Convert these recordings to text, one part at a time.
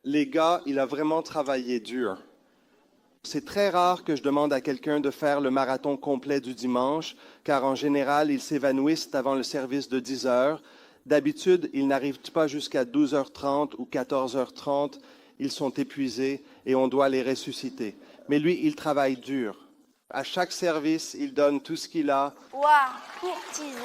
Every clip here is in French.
Les gars, il a vraiment travaillé dur. C'est très rare que je demande à quelqu'un de faire le marathon complet du dimanche, car en général, ils s'évanouissent avant le service de 10 heures. D'habitude, ils n'arrivent pas jusqu'à 12h30 ou 14h30. Ils sont épuisés et on doit les ressusciter. Mais lui, il travaille dur. À chaque service, il donne tout ce qu'il a. Waouh, courtisé.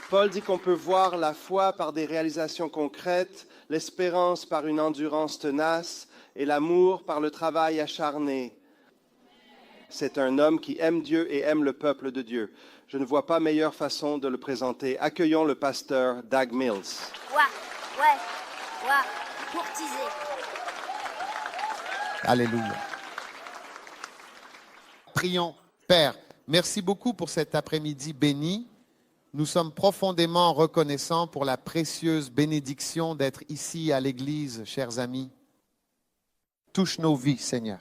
Paul dit qu'on peut voir la foi par des réalisations concrètes, l'espérance par une endurance tenace et l'amour par le travail acharné. C'est un homme qui aime Dieu et aime le peuple de Dieu. Je ne vois pas meilleure façon de le présenter. Accueillons le pasteur Doug Mills. Ouais, courtisé. Alléluia. Prions. Père, merci beaucoup pour cet après-midi béni. Nous sommes profondément reconnaissants pour la précieuse bénédiction d'être ici à l'Église, chers amis. Touche nos vies, Seigneur.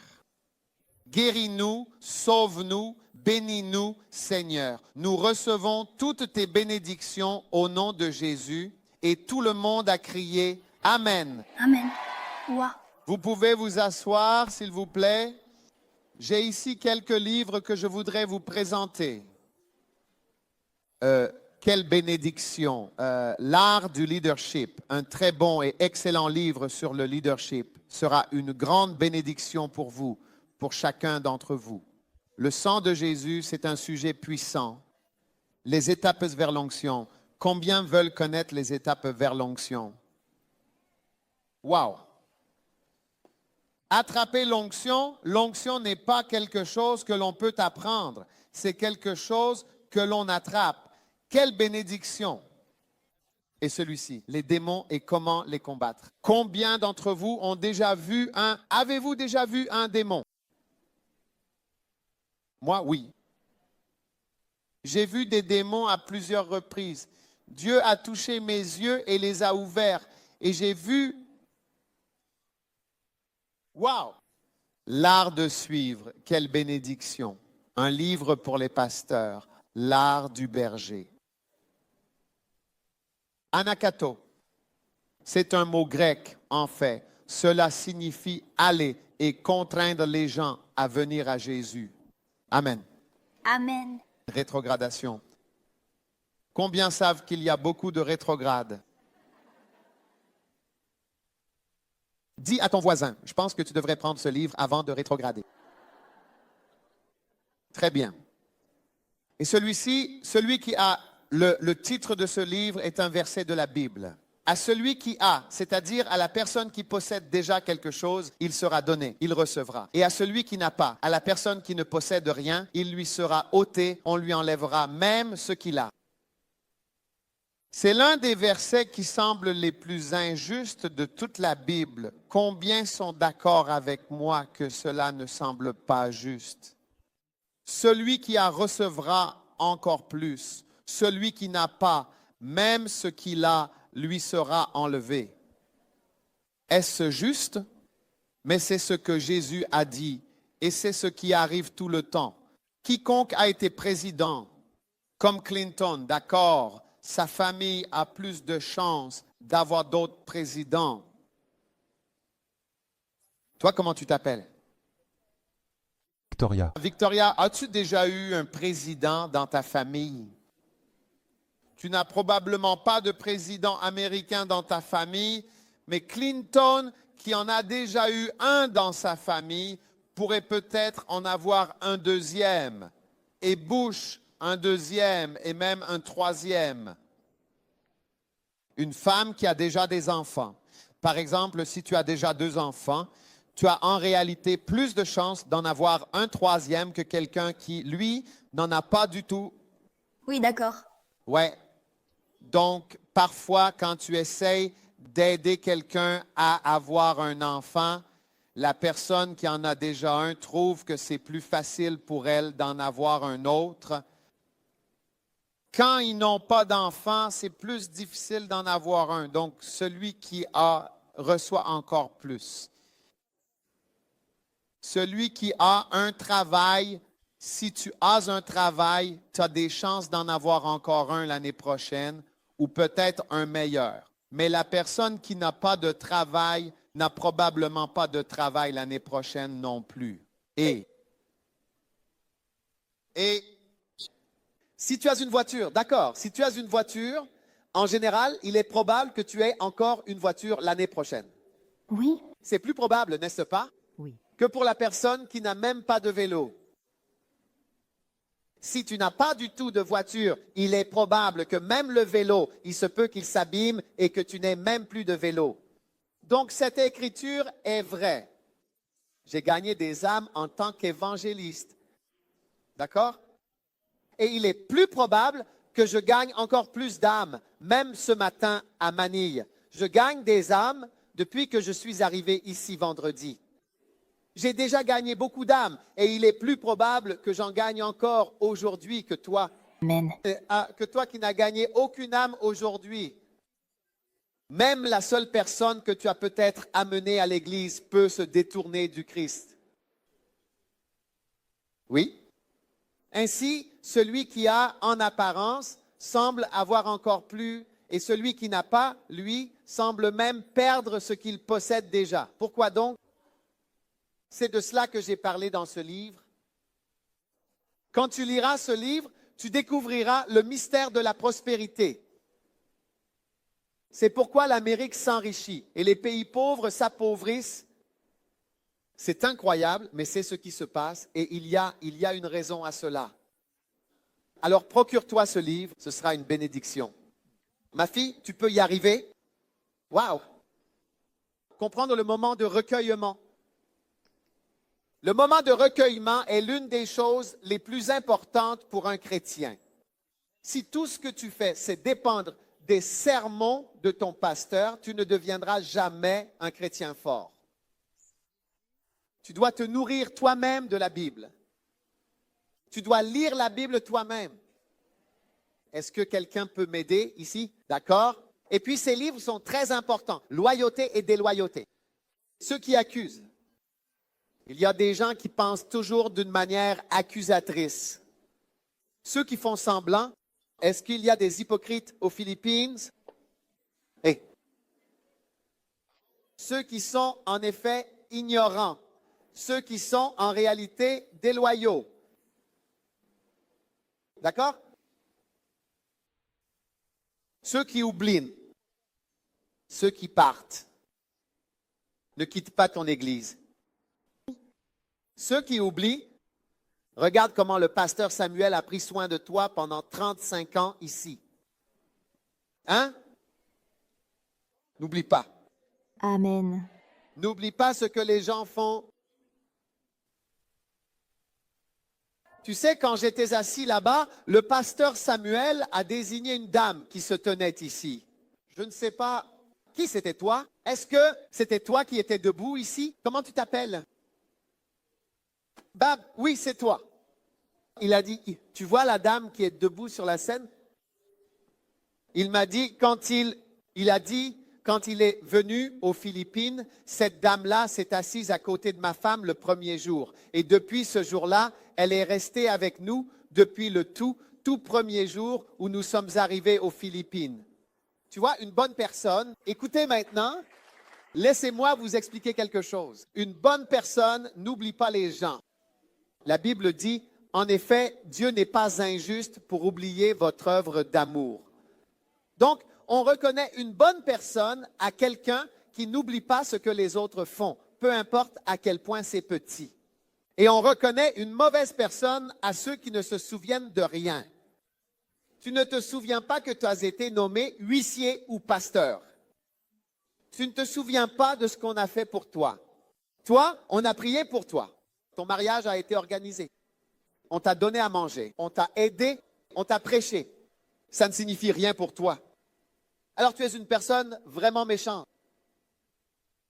Guéris-nous, sauve-nous, bénis-nous, Seigneur. Nous recevons toutes tes bénédictions au nom de Jésus et tout le monde a crié Amen. Amen. Waouh. Vous pouvez vous asseoir, s'il vous plaît. J'ai ici quelques livres que je voudrais vous présenter. Quelle bénédiction. L'art du leadership, un très bon et excellent livre sur le leadership, sera une grande bénédiction pour vous, pour chacun d'entre vous. Le sang de Jésus, c'est un sujet puissant. Les étapes vers l'onction. Combien veulent connaître les étapes vers l'onction? Wow! Attraper l'onction, l'onction n'est pas quelque chose que l'on peut apprendre. C'est quelque chose que l'on attrape. Quelle bénédiction! Et celui-ci, les démons et comment les combattre. Combien d'entre vous ont déjà vu avez-vous déjà vu un démon? Moi, oui. J'ai vu des démons à plusieurs reprises. Dieu a touché mes yeux et les a ouverts. Et j'ai vu... Wow! L'art de suivre, quelle bénédiction. Un livre pour les pasteurs, l'art du berger. Anakato, c'est un mot grec, en fait. Cela signifie aller et contraindre les gens à venir à Jésus. Amen. Amen. Rétrogradation. Combien savent qu'il y a beaucoup de rétrogrades? Dis à ton voisin, je pense que tu devrais prendre ce livre avant de rétrograder. Très bien. Et celui-ci, celui qui a le titre de ce livre est un verset de la Bible. À celui qui a, c'est-à-dire à la personne qui possède déjà quelque chose, il sera donné, il recevra. Et à celui qui n'a pas, à la personne qui ne possède rien, il lui sera ôté, on lui enlèvera même ce qu'il a. C'est l'un des versets qui semblent les plus injustes de toute la Bible. Combien sont d'accord avec moi que cela ne semble pas juste? Celui qui a recevra encore plus. Celui qui n'a pas, même ce qu'il a, lui sera enlevé. Est-ce juste? Mais c'est ce que Jésus a dit et c'est ce qui arrive tout le temps. Quiconque a été président, comme Clinton, d'accord, sa famille a plus de chances d'avoir d'autres présidents. Toi, comment tu t'appelles? Victoria. Victoria, as-tu déjà eu un président dans ta famille? Tu n'as probablement pas de président américain dans ta famille, mais Clinton, qui en a déjà eu un dans sa famille, pourrait peut-être en avoir un deuxième. Et Bush, un deuxième et même un troisième. Une femme qui a déjà des enfants. Par exemple, si tu as déjà 2 enfants, tu as en réalité plus de chances d'en avoir un troisième que quelqu'un qui, lui, n'en a pas du tout. Oui, d'accord. Ouais. Donc, parfois, quand tu essayes d'aider quelqu'un à avoir un enfant, la personne qui en a déjà un trouve que c'est plus facile pour elle d'en avoir un autre. Quand ils n'ont pas d'enfant, c'est plus difficile d'en avoir un. Donc, celui qui a reçoit encore plus. Celui qui a un travail, si tu as un travail, tu as des chances d'en avoir encore un l'année prochaine ou peut-être un meilleur. Mais la personne qui n'a pas de travail n'a probablement pas de travail l'année prochaine non plus. Et si tu as une voiture, d'accord, si tu as une voiture, en général, il est probable que tu aies encore une voiture l'année prochaine. Oui. C'est plus probable, n'est-ce pas, Oui. que pour la personne qui n'a même pas de vélo. Si tu n'as pas du tout de voiture, il est probable que même le vélo, il se peut qu'il s'abîme et que tu n'aies même plus de vélo. Donc, cette écriture est vraie. J'ai gagné des âmes en tant qu'évangéliste. D'accord? Et il est plus probable que je gagne encore plus d'âmes, même ce matin à Manille. Je gagne des âmes depuis que je suis arrivé ici vendredi. J'ai déjà gagné beaucoup d'âmes et il est plus probable que j'en gagne encore aujourd'hui que toi. Amen. Que toi qui n'as gagné aucune âme aujourd'hui. Même la seule personne que tu as peut-être amenée à l'église peut se détourner du Christ. Oui? Ainsi, celui qui a en apparence semble avoir encore plus, et celui qui n'a pas, lui, semble même perdre ce qu'il possède déjà. Pourquoi donc? C'est de cela que j'ai parlé dans ce livre. Quand tu liras ce livre, tu découvriras le mystère de la prospérité. C'est pourquoi l'Amérique s'enrichit et les pays pauvres s'appauvrissent. C'est incroyable, mais c'est ce qui se passe et il y a une raison à cela. Alors procure-toi ce livre, ce sera une bénédiction. Ma fille, tu peux y arriver? Waouh! Comprendre le moment de recueillement. Le moment de recueillement est l'une des choses les plus importantes pour un chrétien. Si tout ce que tu fais, c'est dépendre des sermons de ton pasteur, tu ne deviendras jamais un chrétien fort. Tu dois te nourrir toi-même de la Bible. Tu dois lire la Bible toi-même. Est-ce que quelqu'un peut m'aider ici? D'accord? Et puis ces livres sont très importants. Loyauté et déloyauté. Ceux qui accusent. Il y a des gens qui pensent toujours d'une manière accusatrice. Ceux qui font semblant, est-ce qu'il y a des hypocrites aux Philippines? Hey. Ceux qui sont en effet ignorants. Ceux qui sont en réalité déloyaux. D'accord? Ceux qui oublient. Ceux qui partent. Ne quitte pas ton église. Ceux qui oublient, regarde comment le pasteur Samuel a pris soin de toi pendant 35 ans ici. Hein? N'oublie pas. Amen. N'oublie pas ce que les gens font. Tu sais, quand j'étais assis là-bas, le pasteur Samuel a désigné une dame qui se tenait ici. Je ne sais pas qui c'était toi. Est-ce que c'était toi qui étais debout ici? Comment tu t'appelles? Bab, oui, c'est toi. Il a dit, tu vois la dame qui est debout sur la scène? Il m'a dit, quand il est venu aux Philippines, cette dame-là s'est assise à côté de ma femme le premier jour. Et depuis ce jour-là, elle est restée avec nous depuis le tout premier jour où nous sommes arrivés aux Philippines. Tu vois, une bonne personne, écoutez maintenant, laissez-moi vous expliquer quelque chose. Une bonne personne n'oublie pas les gens. La Bible dit, en effet, Dieu n'est pas injuste pour oublier votre œuvre d'amour. Donc, on reconnaît une bonne personne à quelqu'un qui n'oublie pas ce que les autres font, peu importe à quel point c'est petit. Et on reconnaît une mauvaise personne à ceux qui ne se souviennent de rien. Tu ne te souviens pas que tu as été nommé huissier ou pasteur. Tu ne te souviens pas de ce qu'on a fait pour toi. Toi, on a prié pour toi. Ton mariage a été organisé. On t'a donné à manger. On t'a aidé. On t'a prêché. Ça ne signifie rien pour toi. Alors tu es une personne vraiment méchante.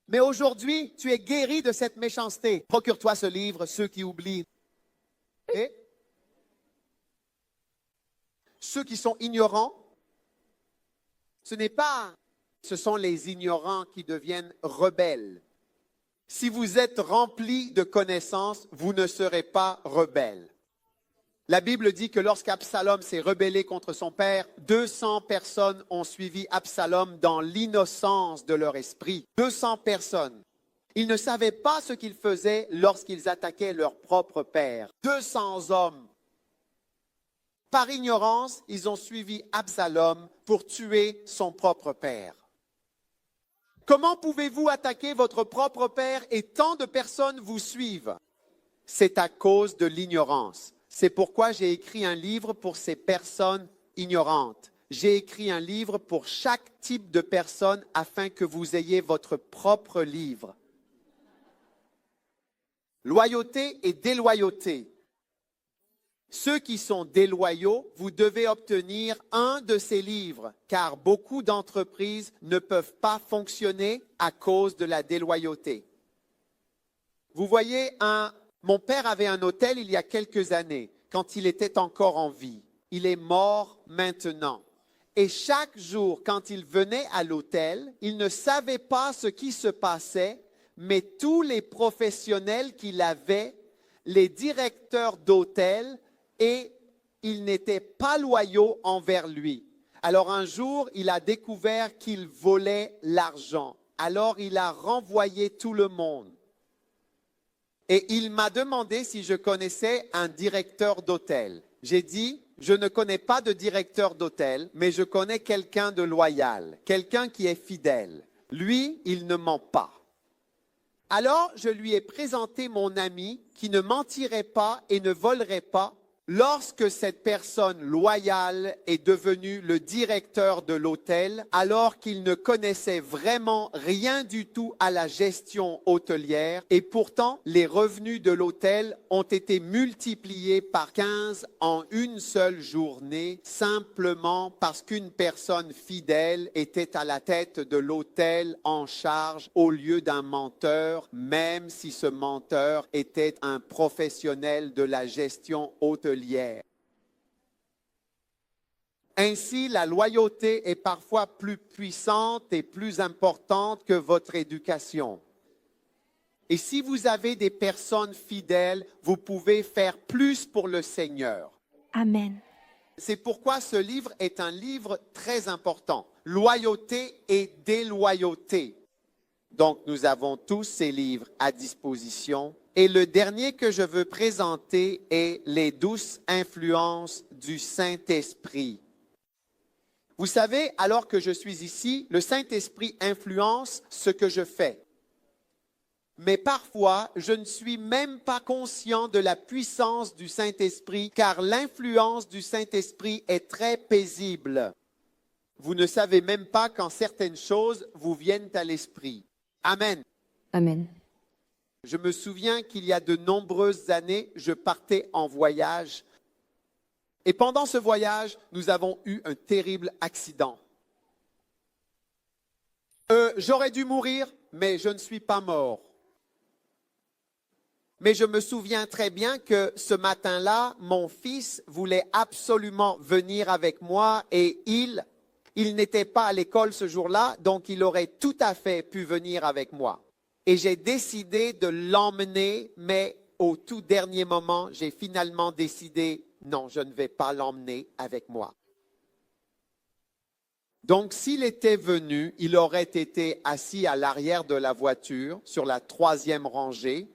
Mais aujourd'hui, tu es guéri de cette méchanceté. Procure-toi ce livre, Ceux qui oublient. Et ceux qui sont ignorants, ce sont les ignorants qui deviennent rebelles. Si vous êtes rempli de connaissances, vous ne serez pas rebelle. La Bible dit que lorsqu'Absalom s'est rebellé contre son père, 200 personnes ont suivi Absalom dans l'innocence de leur esprit. 200 personnes. Ils ne savaient pas ce qu'ils faisaient lorsqu'ils attaquaient leur propre père. 200 hommes. Par ignorance, ils ont suivi Absalom pour tuer son propre père. Comment pouvez-vous attaquer votre propre père et tant de personnes vous suivent? C'est à cause de l'ignorance. C'est pourquoi j'ai écrit un livre pour ces personnes ignorantes. J'ai écrit un livre pour chaque type de personne afin que vous ayez votre propre livre. Loyauté et déloyauté. Ceux qui sont déloyaux, vous devez obtenir un de ces livres, car beaucoup d'entreprises ne peuvent pas fonctionner à cause de la déloyauté. Vous voyez, mon père avait un hôtel il y a quelques années, quand il était encore en vie. Il est mort maintenant. Et chaque jour, quand il venait à l'hôtel, il ne savait pas ce qui se passait, mais tous les professionnels qu'il avait, les directeurs d'hôtel, et ils n'étaient pas loyaux envers lui. Alors un jour, il a découvert qu'il volait l'argent. Alors il a renvoyé tout le monde. Et il m'a demandé si je connaissais un directeur d'hôtel. J'ai dit, je ne connais pas de directeur d'hôtel, mais je connais quelqu'un de loyal, quelqu'un qui est fidèle. Lui, il ne ment pas. Alors, je lui ai présenté mon ami qui ne mentirait pas et ne volerait pas. Lorsque cette personne loyale est devenue le directeur de l'hôtel, alors qu'il ne connaissait vraiment rien du tout à la gestion hôtelière, et pourtant les revenus de l'hôtel ont été multipliés par 15 en une seule journée, simplement parce qu'une personne fidèle était à la tête de l'hôtel en charge au lieu d'un menteur, même si ce menteur était un professionnel de la gestion hôtelière. Ainsi, la loyauté est parfois plus puissante et plus importante que votre éducation. Et si vous avez des personnes fidèles, vous pouvez faire plus pour le Seigneur. Amen. C'est pourquoi ce livre est un livre très important. Loyauté et déloyauté. Donc, nous avons tous ces livres à disposition. Et le dernier que je veux présenter est les 12 influences du Saint-Esprit. Vous savez, alors que je suis ici, le Saint-Esprit influence ce que je fais. Mais parfois, je ne suis même pas conscient de la puissance du Saint-Esprit, car l'influence du Saint-Esprit est très paisible. Vous ne savez même pas quand certaines choses vous viennent à l'esprit. Amen. Amen. Je me souviens qu'il y a de nombreuses années, je partais en voyage. Et pendant ce voyage, nous avons eu un terrible accident. J'aurais dû mourir, mais je ne suis pas mort. Mais je me souviens très bien que ce matin-là, mon fils voulait absolument venir avec moi et il n'était pas à l'école ce jour-là, donc il aurait tout à fait pu venir avec moi. Et j'ai décidé de l'emmener, mais au tout dernier moment, j'ai finalement décidé, non, je ne vais pas l'emmener avec moi. Donc, s'il était venu, il aurait été assis à l'arrière de la voiture, sur la 3e rangée.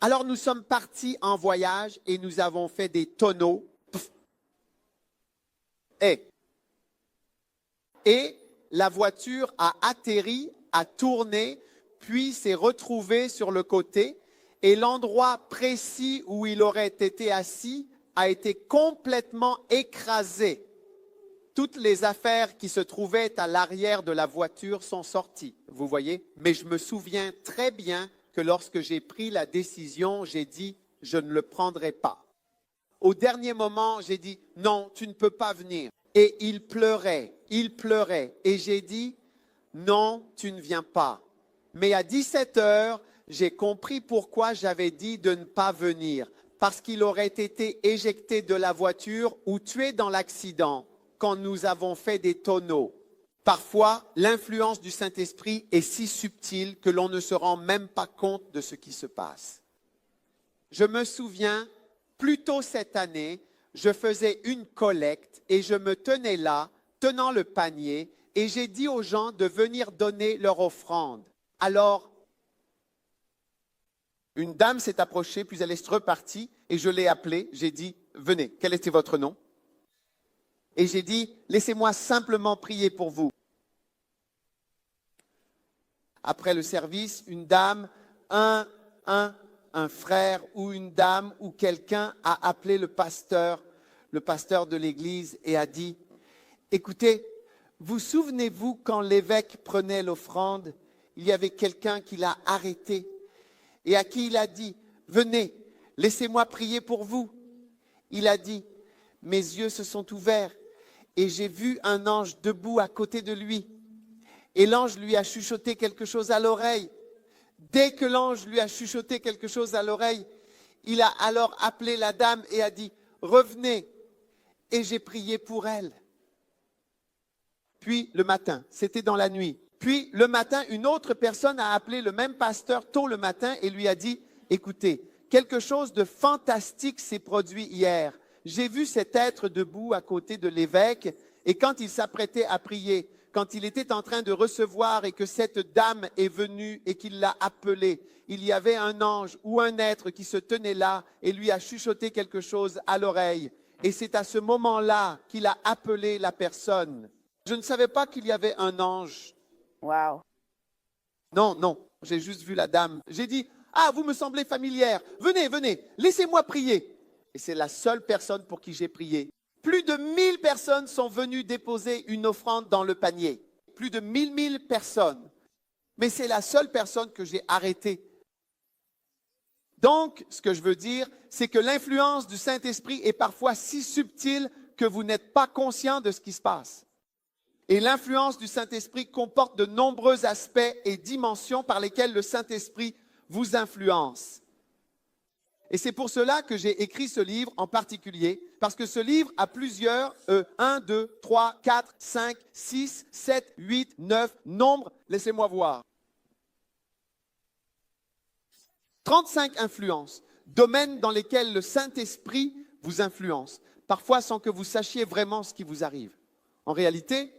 Alors, nous sommes partis en voyage et nous avons fait des tonneaux. Et la voiture a atterri, a tourné, puis s'est retrouvée sur le côté. Et l'endroit précis où il aurait été assis a été complètement écrasé. Toutes les affaires qui se trouvaient à l'arrière de la voiture sont sorties, vous voyez. Mais je me souviens très bien que lorsque j'ai pris la décision, j'ai dit, je ne le prendrai pas. Au dernier moment, j'ai dit, non, tu ne peux pas venir. Et il pleurait. Et j'ai dit, non, tu ne viens pas. Mais à 17 heures, j'ai compris pourquoi j'avais dit de ne pas venir. Parce qu'il aurait été éjecté de la voiture ou tué dans l'accident quand nous avons fait des tonneaux. Parfois, l'influence du Saint-Esprit est si subtile que l'on ne se rend même pas compte de ce qui se passe. Je me souviens Plus tôt cette année, je faisais une collecte et je me tenais là, tenant le panier, et j'ai dit aux gens de venir donner leur offrande. Alors, une dame s'est approchée, puis elle est repartie, et je l'ai appelée. J'ai dit, venez, quel était votre nom? Et j'ai dit, laissez-moi simplement prier pour vous. Après le service, une dame, un frère ou une dame ou quelqu'un a appelé le pasteur de l'église et a dit, écoutez, vous souvenez-vous quand l'évêque prenait l'offrande, il y avait quelqu'un qui l'a arrêté et à qui il a dit, venez, laissez-moi prier pour vous. Il a dit, mes yeux se sont ouverts et j'ai vu un ange debout à côté de lui. Et l'ange lui a chuchoté quelque chose à l'oreille. Dès que l'ange lui a chuchoté quelque chose à l'oreille, il a alors appelé la dame et a dit, revenez. Et j'ai prié pour elle. Puis le matin, c'était dans la nuit. Puis le matin, une autre personne a appelé le même pasteur tôt le matin et lui a dit, écoutez, quelque chose de fantastique s'est produit hier. J'ai vu cet être debout à côté de l'évêque et quand il s'apprêtait à prier, quand il était en train de recevoir et que cette dame est venue et qu'il l'a appelé, il y avait un ange ou un être qui se tenait là et lui a chuchoté quelque chose à l'oreille. Et c'est à ce moment-là qu'il a appelé la personne. Je ne savais pas qu'il y avait un ange. Wow. Non, j'ai juste vu la dame. J'ai dit, ah, vous me semblez familière. Venez, laissez-moi prier. Et c'est la seule personne pour qui j'ai prié. Plus de 1000 personnes sont venues déposer une offrande dans le panier. Plus de 1000 personnes. Mais c'est la seule personne que j'ai arrêtée. Donc, ce que je veux dire, c'est que l'influence du Saint-Esprit est parfois si subtile que vous n'êtes pas conscient de ce qui se passe. Et l'influence du Saint-Esprit comporte de nombreux aspects et dimensions par lesquels le Saint-Esprit vous influence. Et c'est pour cela que j'ai écrit ce livre en particulier, parce que ce livre a plusieurs 1, 2, 3, 4, 5, 6, 7, 8, 9 nombres, laissez-moi voir. 35 influences, domaines dans lesquels le Saint-Esprit vous influence, parfois sans que vous sachiez vraiment ce qui vous arrive. En réalité,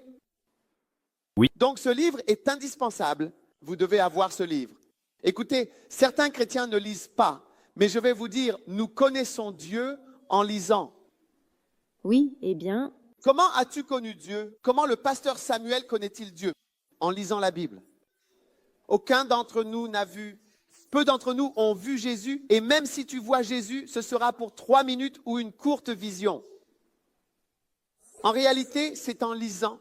oui. Donc ce livre est indispensable, vous devez avoir ce livre. Écoutez, certains chrétiens ne lisent pas, mais je vais vous dire, nous connaissons Dieu en lisant. Oui, eh bien, Comment as-tu connu Dieu? Comment le pasteur Samuel connaît-il Dieu? En lisant la Bible. Aucun d'entre nous n'a vu, peu d'entre nous ont vu Jésus, et même si tu vois Jésus, ce sera pour 3 minutes ou une courte vision. En réalité, c'est en lisant.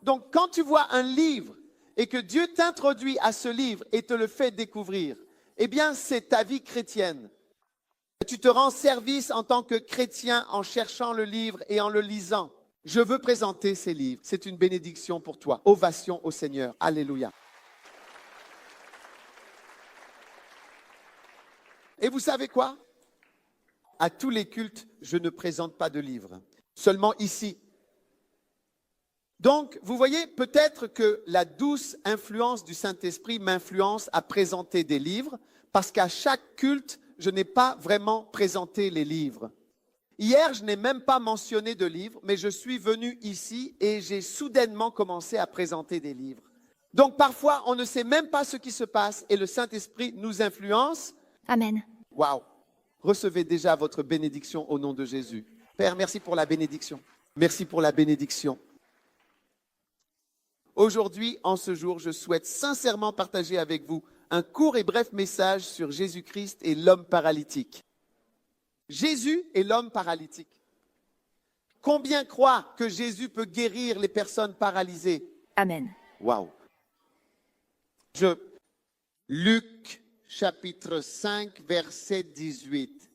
Donc, quand tu vois un livre et que Dieu t'introduit à ce livre et te le fait découvrir, eh bien, c'est ta vie chrétienne. Tu te rends service en tant que chrétien en cherchant le livre et en le lisant. Je veux présenter ces livres. C'est une bénédiction pour toi. Ovation au Seigneur. Alléluia. Et vous savez quoi? À tous les cultes, je ne présente pas de livres. Seulement ici. Donc, vous voyez, peut-être que la douce influence du Saint-Esprit m'influence à présenter des livres, parce qu'à chaque culte, je n'ai pas vraiment présenté les livres. Hier, je n'ai même pas mentionné de livres, mais je suis venu ici et j'ai soudainement commencé à présenter des livres. Donc, parfois, on ne sait même pas ce qui se passe et le Saint-Esprit nous influence. Amen. Waouh! Recevez déjà votre bénédiction au nom de Jésus. Père, merci pour la bénédiction. Merci pour la bénédiction. Aujourd'hui, en ce jour, je souhaite sincèrement partager avec vous un court et bref message sur Jésus-Christ et l'homme paralytique. Jésus et l'homme paralytique. Combien croient que Jésus peut guérir les personnes paralysées? Amen. Waouh! Luc chapitre 5, verset 18.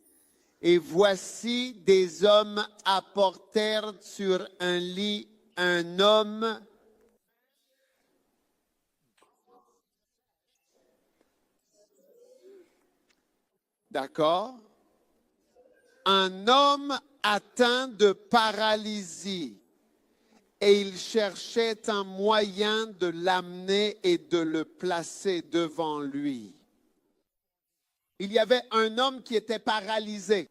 Et voici des hommes apportèrent sur un lit un homme d'accord? Un homme atteint de paralysie et il cherchait un moyen de l'amener et de le placer devant lui. Il y avait un homme qui était paralysé.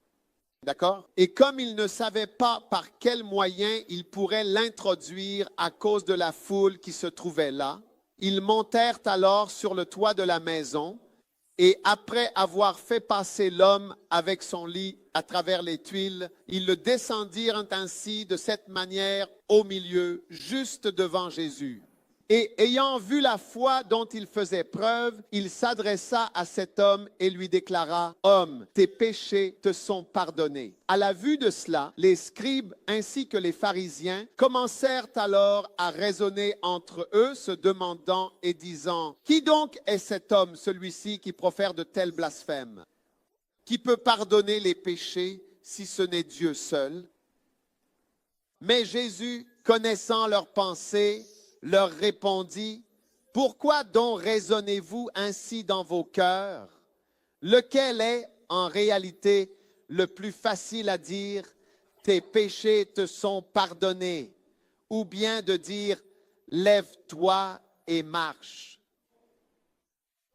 D'accord? Et comme ils ne savaient pas par quel moyen ils pourraient l'introduire à cause de la foule qui se trouvait là, ils montèrent alors sur le toit de la maison et après avoir fait passer l'homme avec son lit à travers les tuiles, ils le descendirent ainsi de cette manière au milieu, juste devant Jésus. Et ayant vu la foi dont il faisait preuve, il s'adressa à cet homme et lui déclara, « Homme, tes péchés te sont pardonnés. » À la vue de cela, les scribes ainsi que les pharisiens commencèrent alors à raisonner entre eux, se demandant et disant, « Qui donc est cet homme, celui-ci, qui profère de tels blasphèmes? Qui peut pardonner les péchés si ce n'est Dieu seul? » Mais Jésus, connaissant leurs pensées, leur répondit, « Pourquoi donc raisonnez-vous ainsi dans vos cœurs? Lequel est en réalité le plus facile à dire, tes péchés te sont pardonnés, ou bien de dire, lève-toi et marche.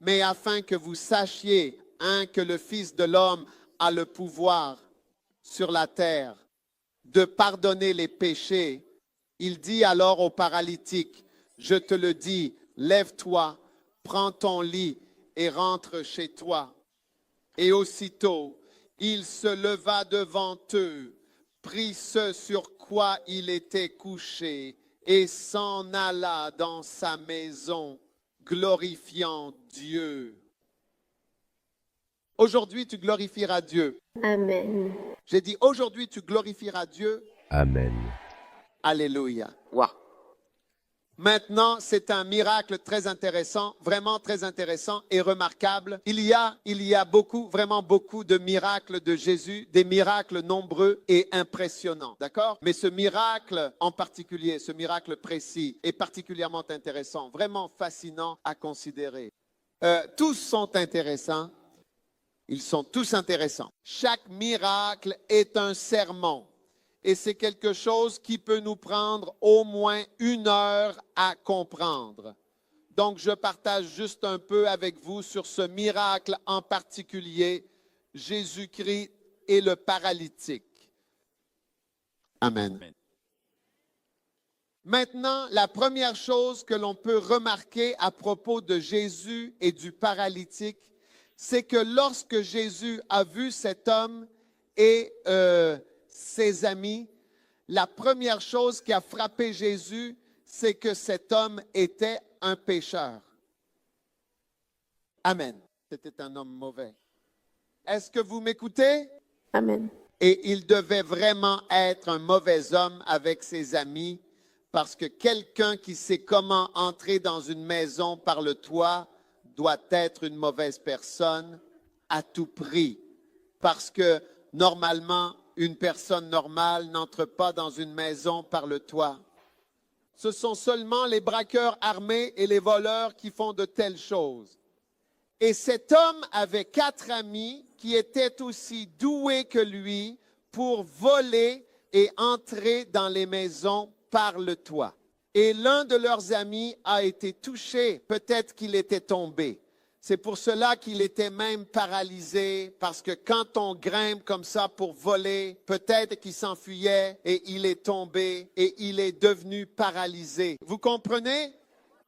Mais afin que vous sachiez, que le Fils de l'homme a le pouvoir sur la terre de pardonner les péchés, il dit alors au paralytique, je te le dis, lève-toi, prends ton lit et rentre chez toi. Et aussitôt, il se leva devant eux, prit ce sur quoi il était couché et s'en alla dans sa maison, glorifiant Dieu. Aujourd'hui, tu glorifieras Dieu. Amen. J'ai dit, aujourd'hui, tu glorifieras Dieu. Amen. Alléluia. Wow. Maintenant, c'est un miracle très intéressant, vraiment très intéressant et remarquable. Il y a beaucoup, vraiment beaucoup de miracles de Jésus, des miracles nombreux et impressionnants, d'accord? Mais ce miracle en particulier, ce miracle précis est particulièrement intéressant, vraiment fascinant à considérer. Tous sont intéressants. Ils sont tous intéressants. Chaque miracle est un sermon. Et c'est quelque chose qui peut nous prendre au moins 1 heure à comprendre. Donc, je partage juste un peu avec vous sur ce miracle en particulier, Jésus-Christ et le paralytique. Amen. Amen. Maintenant, la première chose que l'on peut remarquer à propos de Jésus et du paralytique, c'est que lorsque Jésus a vu cet homme et ses amis, la première chose qui a frappé Jésus, c'est que cet homme était un pécheur. Amen. C'était un homme mauvais. Est-ce que vous m'écoutez? Amen. Et il devait vraiment être un mauvais homme avec ses amis, parce que quelqu'un qui sait comment entrer dans une maison par le toit doit être une mauvaise personne à tout prix. Parce que normalement, une personne normale n'entre pas dans une maison par le toit. Ce sont seulement les braqueurs armés et les voleurs qui font de telles choses. Et cet homme avait 4 amis qui étaient aussi doués que lui pour voler et entrer dans les maisons par le toit. Et l'un de leurs amis a été touché, peut-être qu'il était tombé. C'est pour cela qu'il était même paralysé, parce que quand on grimpe comme ça pour voler, peut-être qu'il s'enfuyait et il est tombé et il est devenu paralysé. Vous comprenez?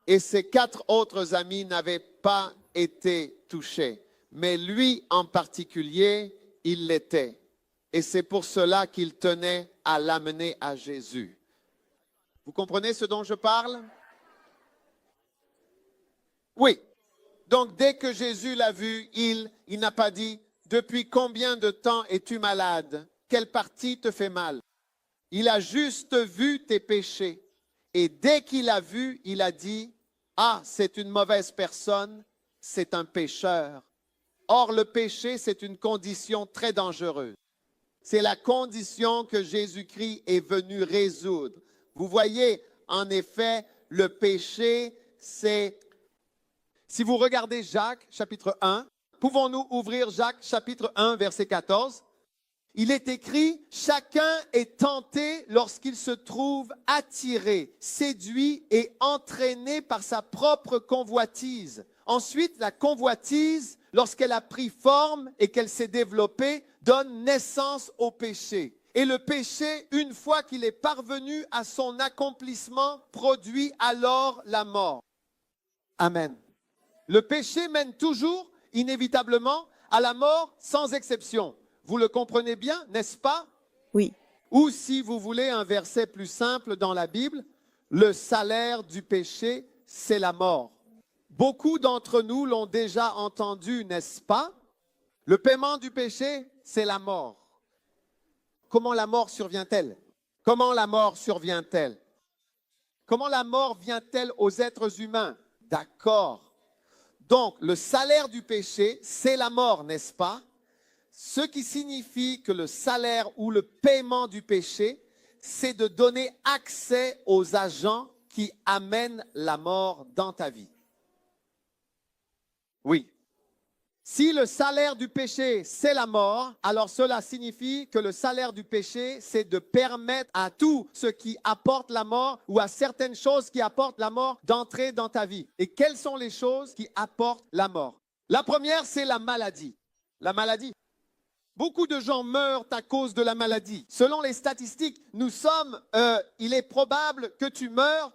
Et ses 4 autres amis n'avaient pas été touchés. Mais lui en particulier, il l'était. Et c'est pour cela qu'il tenait à l'amener à Jésus. Vous comprenez ce dont je parle? Oui. Donc, dès que Jésus l'a vu, il n'a pas dit, « Depuis combien de temps es-tu malade? Quelle partie te fait mal? » Il a juste vu tes péchés. Et dès qu'il a vu, il a dit, « Ah, c'est une mauvaise personne, c'est un pécheur. » Or, le péché, c'est une condition très dangereuse. C'est la condition que Jésus-Christ est venu résoudre. Vous voyez, en effet, le péché, c'est... Si vous regardez Jacques, chapitre 1, pouvons-nous ouvrir Jacques, chapitre 1, verset 14? Il est écrit, « Chacun est tenté lorsqu'il se trouve attiré, séduit et entraîné par sa propre convoitise. Ensuite, la convoitise, lorsqu'elle a pris forme et qu'elle s'est développée, donne naissance au péché. Et le péché, une fois qu'il est parvenu à son accomplissement, produit alors la mort. Amen. Le péché mène toujours, inévitablement, à la mort sans exception. Vous le comprenez bien, n'est-ce pas? Oui. Ou si vous voulez un verset plus simple dans la Bible, le salaire du péché, c'est la mort. Beaucoup d'entre nous l'ont déjà entendu, n'est-ce pas? Le paiement du péché, c'est la mort. Comment la mort survient-elle? Comment la mort survient-elle? Comment la mort vient-elle aux êtres humains? D'accord. Donc, le salaire du péché, c'est la mort, n'est-ce pas? Ce qui signifie que le salaire ou le paiement du péché, c'est de donner accès aux agents qui amènent la mort dans ta vie. Oui. Si le salaire du péché, c'est la mort, alors cela signifie que le salaire du péché, c'est de permettre à tout ce qui apporte la mort ou à certaines choses qui apportent la mort d'entrer dans ta vie. Et quelles sont les choses qui apportent la mort? La première, c'est la maladie. La maladie. Beaucoup de gens meurent à cause de la maladie. Selon les statistiques, il est probable que tu meurs,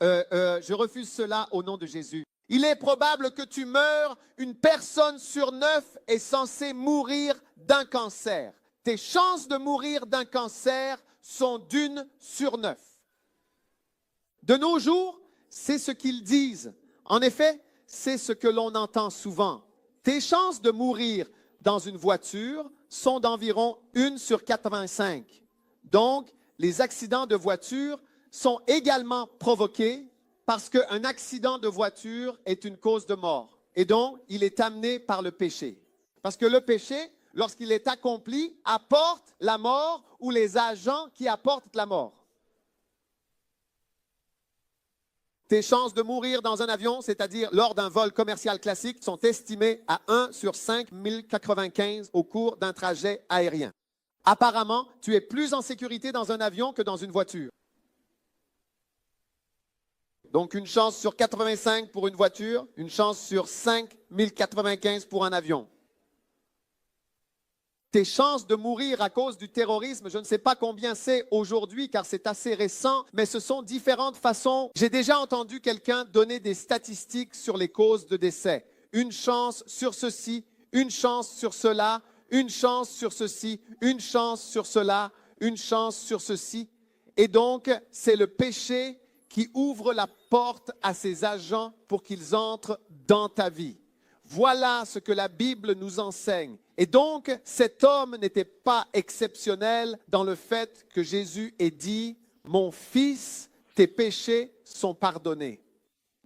je refuse cela au nom de Jésus. Il est probable que tu meurs, une personne sur 9 est censée mourir d'un cancer. Tes chances de mourir d'un cancer sont d'1 sur 9. De nos jours, c'est ce qu'ils disent. En effet, c'est ce que l'on entend souvent. Tes chances de mourir dans une voiture sont d'environ 1 sur 85. Donc, les accidents de voiture sont également provoqués parce qu'un accident de voiture est une cause de mort. Et donc, il est amené par le péché. Parce que le péché, lorsqu'il est accompli, apporte la mort ou les agents qui apportent la mort. Tes chances de mourir dans un avion, c'est-à-dire lors d'un vol commercial classique, sont estimées à 1 sur 5095 au cours d'un trajet aérien. Apparemment, tu es plus en sécurité dans un avion que dans une voiture. Donc, une chance sur 85 pour une voiture, une chance sur 5095 pour un avion. Tes chances de mourir à cause du terrorisme, je ne sais pas combien c'est aujourd'hui car c'est assez récent, mais ce sont différentes façons. J'ai déjà entendu quelqu'un donner des statistiques sur les causes de décès. Une chance sur ceci, une chance sur cela, une chance sur ceci, une chance sur cela, une chance sur ceci. Et donc, c'est le péché qui ouvre la porte à ces agents pour qu'ils entrent dans ta vie. Voilà ce que la Bible nous enseigne. Et donc, cet homme n'était pas exceptionnel dans le fait que Jésus ait dit « Mon fils, tes péchés sont pardonnés ».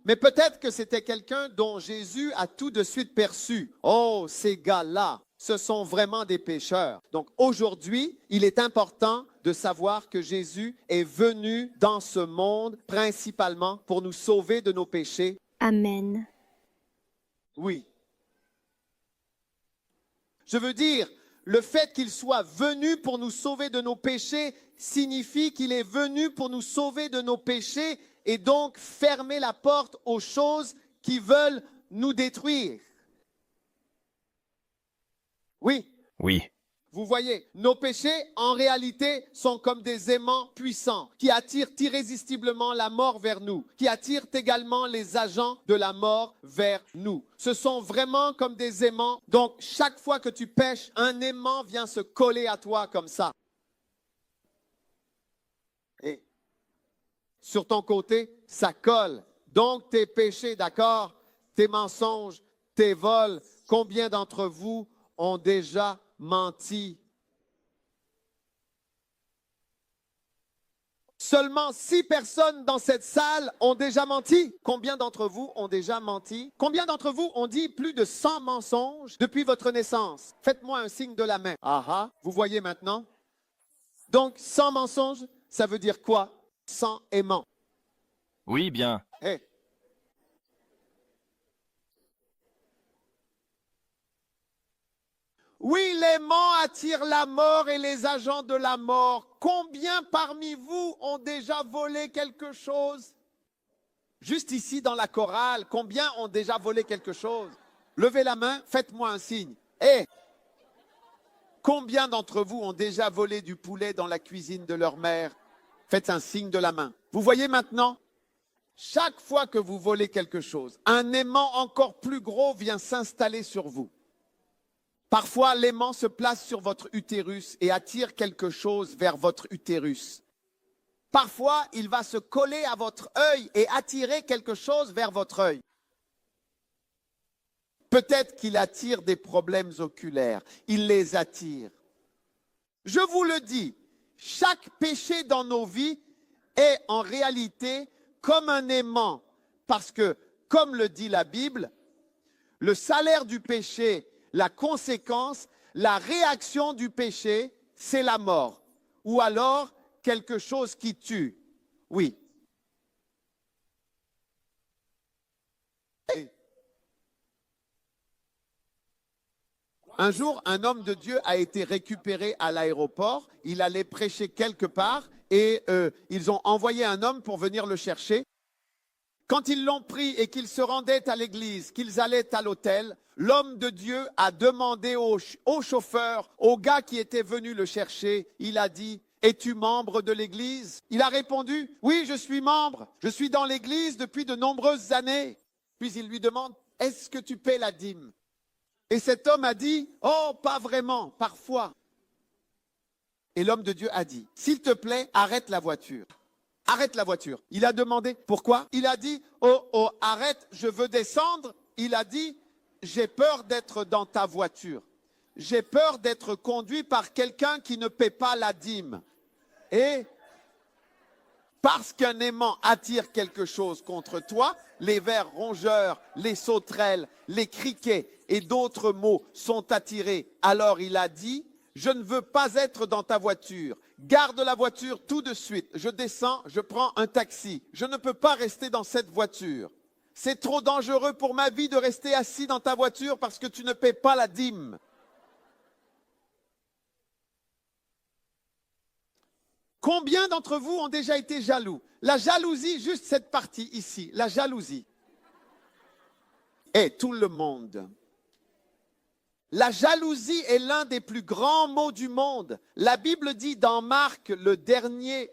Mais peut-être que c'était quelqu'un dont Jésus a tout de suite perçu. « Oh, ces gars-là, ce sont vraiment des pécheurs. » Donc aujourd'hui, il est important de savoir que Jésus est venu dans ce monde principalement pour nous sauver de nos péchés. Amen. Oui. Je veux dire, le fait qu'il soit venu pour nous sauver de nos péchés signifie qu'il est venu pour nous sauver de nos péchés et donc fermer la porte aux choses qui veulent nous détruire. Oui. Oui. Vous voyez, nos péchés, en réalité, sont comme des aimants puissants qui attirent irrésistiblement la mort vers nous, qui attirent également les agents de la mort vers nous. Ce sont vraiment comme des aimants. Donc, chaque fois que tu pèches, un aimant vient se coller à toi comme ça. Et sur ton côté, ça colle. Donc, tes péchés, d'accord, tes mensonges, tes vols, combien d'entre vous ont déjà menti? Seulement 6 personnes dans cette salle ont déjà menti. Combien d'entre vous ont déjà menti? Combien d'entre vous ont dit plus de 100 mensonges depuis votre naissance? Faites-moi un signe de la main. Ah, vous voyez maintenant? Donc 100 mensonges, ça veut dire quoi? 100 aimants. Oui, bien. Hey. Oui, l'aimant attire la mort et les agents de la mort. Combien parmi vous ont déjà volé quelque chose? Juste ici dans la chorale, combien ont déjà volé quelque chose? Levez la main, faites-moi un signe. Eh, combien d'entre vous ont déjà volé du poulet dans la cuisine de leur mère? Faites un signe de la main. Vous voyez maintenant? Chaque fois que vous volez quelque chose, un aimant encore plus gros vient s'installer sur vous. Parfois, l'aimant se place sur votre utérus et attire quelque chose vers votre utérus. Parfois, il va se coller à votre œil et attirer quelque chose vers votre œil. Peut-être qu'il attire des problèmes oculaires. Il les attire. Je vous le dis, chaque péché dans nos vies est en réalité comme un aimant. Parce que, comme le dit la Bible, le salaire du péché, la conséquence, la réaction du péché, c'est la mort. Ou alors, quelque chose qui tue. Oui. Un jour, un homme de Dieu a été récupéré à l'aéroport. Il allait prêcher quelque part et ils ont envoyé un homme pour venir le chercher. Quand ils l'ont pris et qu'ils se rendaient à l'église, qu'ils allaient à l'hôtel, l'homme de Dieu a demandé au chauffeur, au gars qui était venu le chercher, il a dit: es-tu membre de l'église? Il a répondu: oui, je suis membre. Je suis dans l'église depuis de nombreuses années. Puis il lui demande: est-ce que tu paies la dîme? Et cet homme a dit: oh, pas vraiment, parfois. Et l'homme de Dieu a dit: s'il te plaît, arrête la voiture. Arrête la voiture. Il a demandé pourquoi. Il a dit: oh, arrête, je veux descendre. Il a dit: j'ai peur d'être dans ta voiture. J'ai peur d'être conduit par quelqu'un qui ne paie pas la dîme. Et parce qu'un aimant attire quelque chose contre toi, les vers rongeurs, les sauterelles, les criquets et d'autres mots sont attirés. Alors il a dit: je ne veux pas être dans ta voiture. Garde la voiture tout de suite. Je descends, je prends un taxi. Je ne peux pas rester dans cette voiture. C'est trop dangereux pour ma vie de rester assis dans ta voiture parce que tu ne paies pas la dîme. Combien d'entre vous ont déjà été jaloux? La jalousie, juste cette partie ici, la jalousie. Et tout le monde. La jalousie est l'un des plus grands maux du monde. La Bible dit dans Marc, le dernier,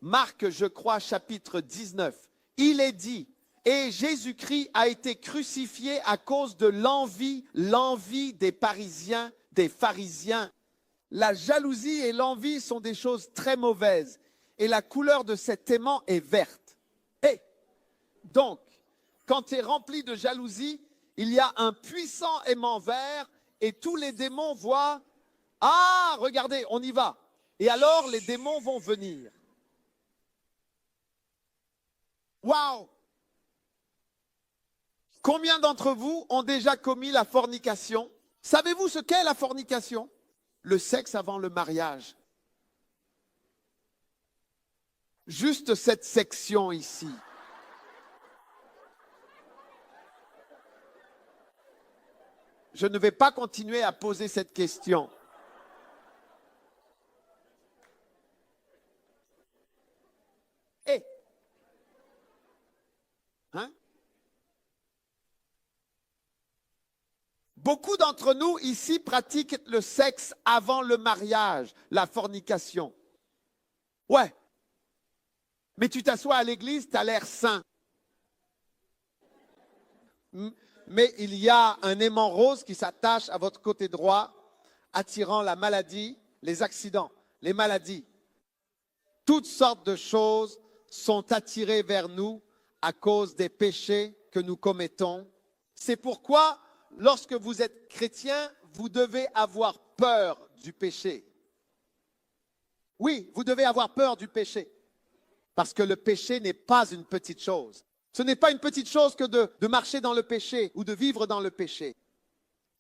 Marc, je crois, chapitre 19, il est dit: et Jésus-Christ a été crucifié à cause de l'envie des Parisiens, des pharisiens. La jalousie et l'envie sont des choses très mauvaises. Et la couleur de cet aimant est verte. Et donc, quand tu es rempli de jalousie, il y a un puissant aimant vert et tous les démons voient: ah, regardez, on y va. Et alors, les démons vont venir. Waouh! Combien d'entre vous ont déjà commis la fornication? Savez-vous ce qu'est la fornication? Le sexe avant le mariage. Juste cette section ici. Je ne vais pas continuer à poser cette question. Et, hein? Beaucoup d'entre nous ici pratiquent le sexe avant le mariage, la fornication. Ouais. Mais tu t'assois à l'église, tu as l'air sain. Mais il y a un aimant rose qui s'attache à votre côté droit, attirant la maladie, les accidents, les maladies. Toutes sortes de choses sont attirées vers nous à cause des péchés que nous commettons. C'est pourquoi, lorsque vous êtes chrétien, vous devez avoir peur du péché. Oui, vous devez avoir peur du péché. Parce que le péché n'est pas une petite chose. Ce n'est pas une petite chose que de marcher dans le péché ou de vivre dans le péché.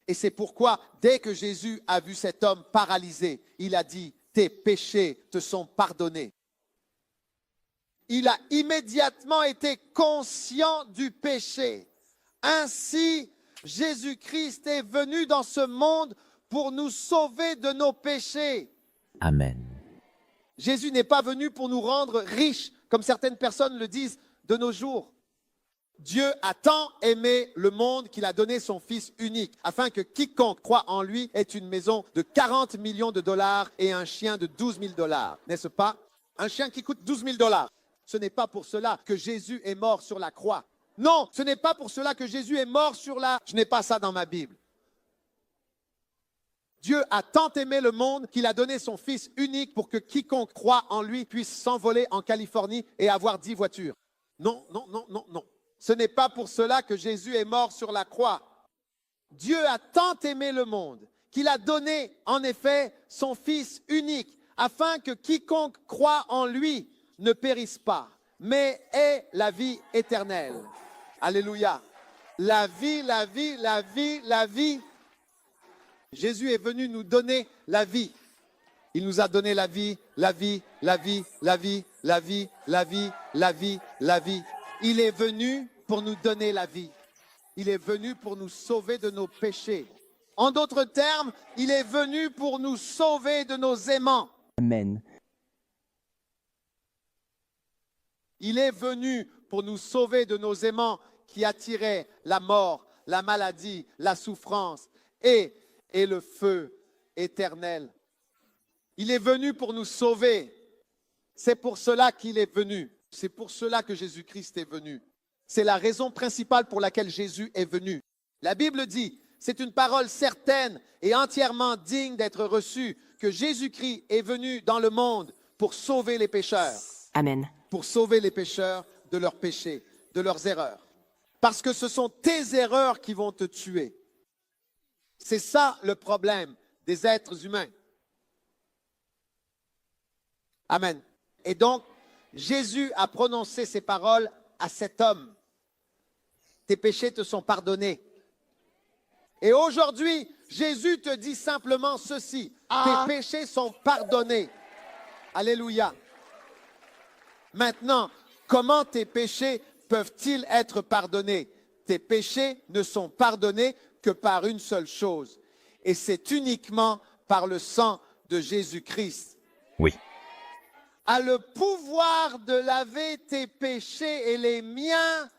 Et c'est pourquoi, dès que Jésus a vu cet homme paralysé, il a dit: tes péchés te sont pardonnés. Il a immédiatement été conscient du péché. Ainsi, Jésus-Christ est venu dans ce monde pour nous sauver de nos péchés. Amen. Jésus n'est pas venu pour nous rendre riches, comme certaines personnes le disent de nos jours. Dieu a tant aimé le monde qu'il a donné son Fils unique, afin que quiconque croit en lui ait une maison de 40 millions de dollars et un chien de 12 000 dollars. N'est-ce pas? Un chien qui coûte 12 000 dollars. Ce n'est pas pour cela que Jésus est mort sur la croix. Non, ce n'est pas pour cela que Jésus est mort sur la... Je n'ai pas ça dans ma Bible. Dieu a tant aimé le monde qu'il a donné son Fils unique pour que quiconque croit en lui puisse s'envoler en Californie et avoir 10 voitures. Non, non, non, non, non. Ce n'est pas pour cela que Jésus est mort sur la croix. Dieu a tant aimé le monde qu'il a donné en effet son Fils unique afin que quiconque croit en lui ne périsse pas, mais ait la vie éternelle. Alléluia. La vie, la vie, la vie, la vie. Jésus est venu nous donner la vie. Il nous a donné la vie, la vie, la vie, la vie, la vie, la vie, la vie, la vie. Il est venu pour nous donner la vie. Il est venu pour nous sauver de nos péchés. En d'autres termes, il est venu pour nous sauver de nos aimants. Amen. Il est venu pour nous sauver de nos aimants qui attiraient la mort, la maladie, la souffrance et le feu éternel. Il est venu pour nous sauver. C'est pour cela qu'il est venu. C'est pour cela que Jésus-Christ est venu. C'est la raison principale pour laquelle Jésus est venu. La Bible dit, c'est une parole certaine et entièrement digne d'être reçue, que Jésus-Christ est venu dans le monde pour sauver les pécheurs. Amen. Pour sauver les pécheurs de leurs péchés, de leurs erreurs. Parce que ce sont tes erreurs qui vont te tuer. C'est ça le problème des êtres humains. Amen. Et donc, Jésus a prononcé ces paroles à cet homme. Tes péchés te sont pardonnés. Et aujourd'hui, Jésus te dit simplement ceci. Tes péchés sont pardonnés. Alléluia. Maintenant, comment tes péchés peuvent-ils être pardonnés? Tes péchés ne sont pardonnés que par une seule chose. Et c'est uniquement par le sang de Jésus-Christ. Oui. A le pouvoir de laver tes péchés et les miens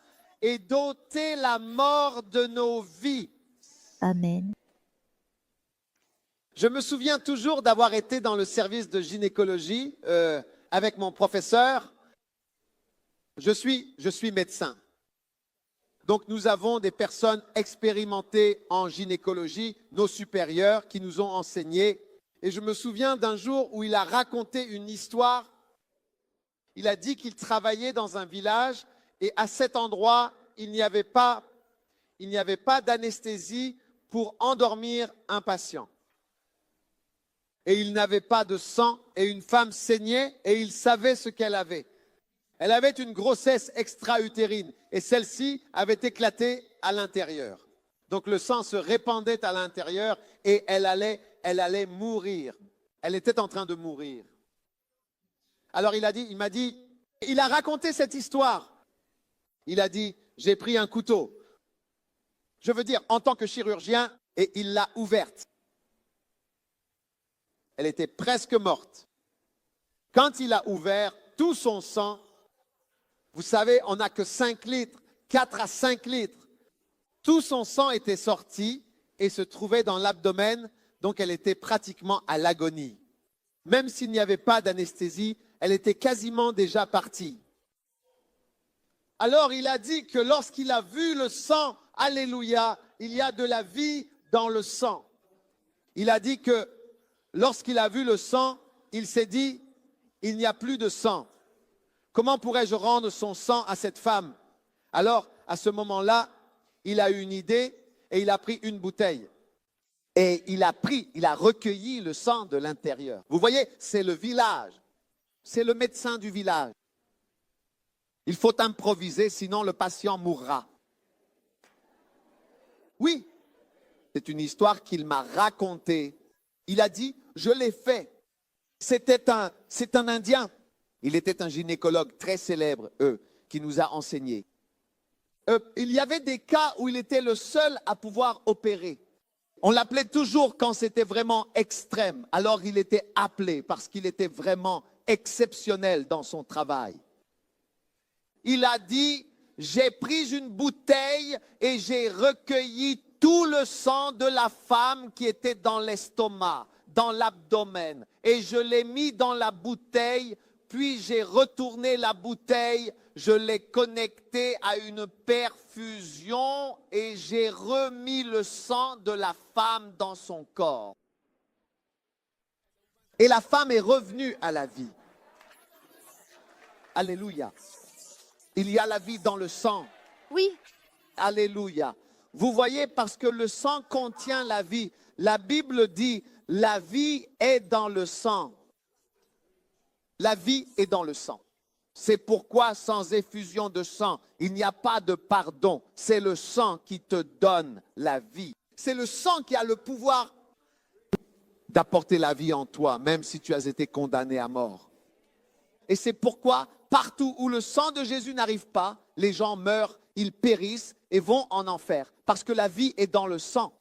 et d'ôter la mort de nos vies. Amen. Je me souviens toujours d'avoir été dans le service de gynécologie avec mon professeur. Je suis médecin. Donc nous avons des personnes expérimentées en gynécologie, nos supérieurs qui nous ont enseigné. Et je me souviens d'un jour où il a raconté une histoire. Il a dit qu'il travaillait dans un village et à cet endroit, il n'y avait pas d'anesthésie pour endormir un patient. Et il n'avait pas de sang et une femme saignait et il savait ce qu'elle avait. Elle avait une grossesse extra-utérine et celle-ci avait éclaté à l'intérieur. Donc le sang se répandait à l'intérieur et elle allait mourir. Elle était en train de mourir. Alors il a raconté cette histoire. Il a dit, j'ai pris un couteau. Je veux dire, en tant que chirurgien, et il l'a ouverte. Elle était presque morte. Quand il a ouvert tout son sang, vous savez, on n'a que 5 litres, 4 à 5 litres. Tout son sang était sorti et se trouvait dans l'abdomen, donc elle était pratiquement à l'agonie. Même s'il n'y avait pas d'anesthésie, elle était quasiment déjà partie. Alors il a dit que lorsqu'il a vu le sang, alléluia, il y a de la vie dans le sang. Il a dit que lorsqu'il a vu le sang, il s'est dit, il n'y a plus de sang. Comment pourrais-je rendre son sang à cette femme? Alors, à ce moment-là, il a eu une idée et il a pris une bouteille. Et il a recueilli le sang de l'intérieur. Vous voyez, c'est le village. C'est le médecin du village. Il faut improviser, sinon le patient mourra. Oui, c'est une histoire qu'il m'a racontée. Il a dit, je l'ai fait. C'est un Indien. Il était un gynécologue très célèbre, qui nous a enseigné. Il y avait des cas où il était le seul à pouvoir opérer. On l'appelait toujours quand c'était vraiment extrême. Alors il était appelé parce qu'il était vraiment exceptionnel dans son travail. Il a dit, j'ai pris une bouteille et j'ai recueilli tout le sang de la femme qui était dans l'estomac, dans l'abdomen. Et je l'ai mis dans la bouteille, puis j'ai retourné la bouteille, je l'ai connectée à une perfusion et j'ai remis le sang de la femme dans son corps. Et la femme est revenue à la vie. Alléluia. Il y a la vie dans le sang. Oui, Alléluia. Vous voyez, parce que le sang contient la vie. La Bible dit, la vie est dans le sang. La vie est dans le sang. C'est pourquoi sans effusion de sang, il n'y a pas de pardon. C'est le sang qui te donne la vie. C'est le sang qui a le pouvoir d'apporter la vie en toi, même si tu as été condamné à mort. Et c'est pourquoi, partout où le sang de Jésus n'arrive pas, les gens meurent, ils périssent et vont en enfer. Parce que la vie est dans le sang.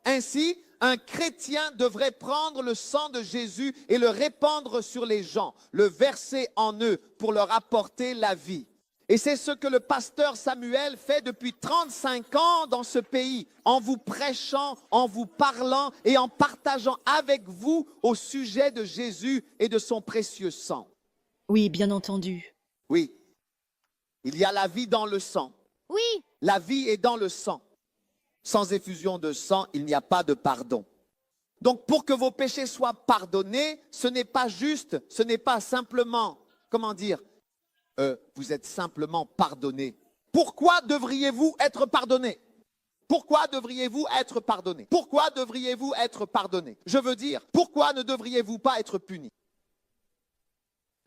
Ainsi, un chrétien devrait prendre le sang de Jésus et le répandre sur les gens, le verser en eux pour leur apporter la vie. Et c'est ce que le pasteur Samuel fait depuis 35 ans dans ce pays, en vous prêchant, en vous parlant et en partageant avec vous au sujet de Jésus et de son précieux sang. Oui, bien entendu. Oui, il y a la vie dans le sang. oui, La vie est dans le sang. Sans effusion de sang, il n'y a pas de pardon. Donc pour que vos péchés soient pardonnés, ce n'est pas juste, ce n'est pas simplement, comment dire, vous êtes simplement pardonné. Pourquoi devriez-vous être pardonné? Pourquoi devriez-vous être pardonné? Pourquoi devriez-vous être pardonné? Je veux dire, pourquoi ne devriez-vous pas être puni?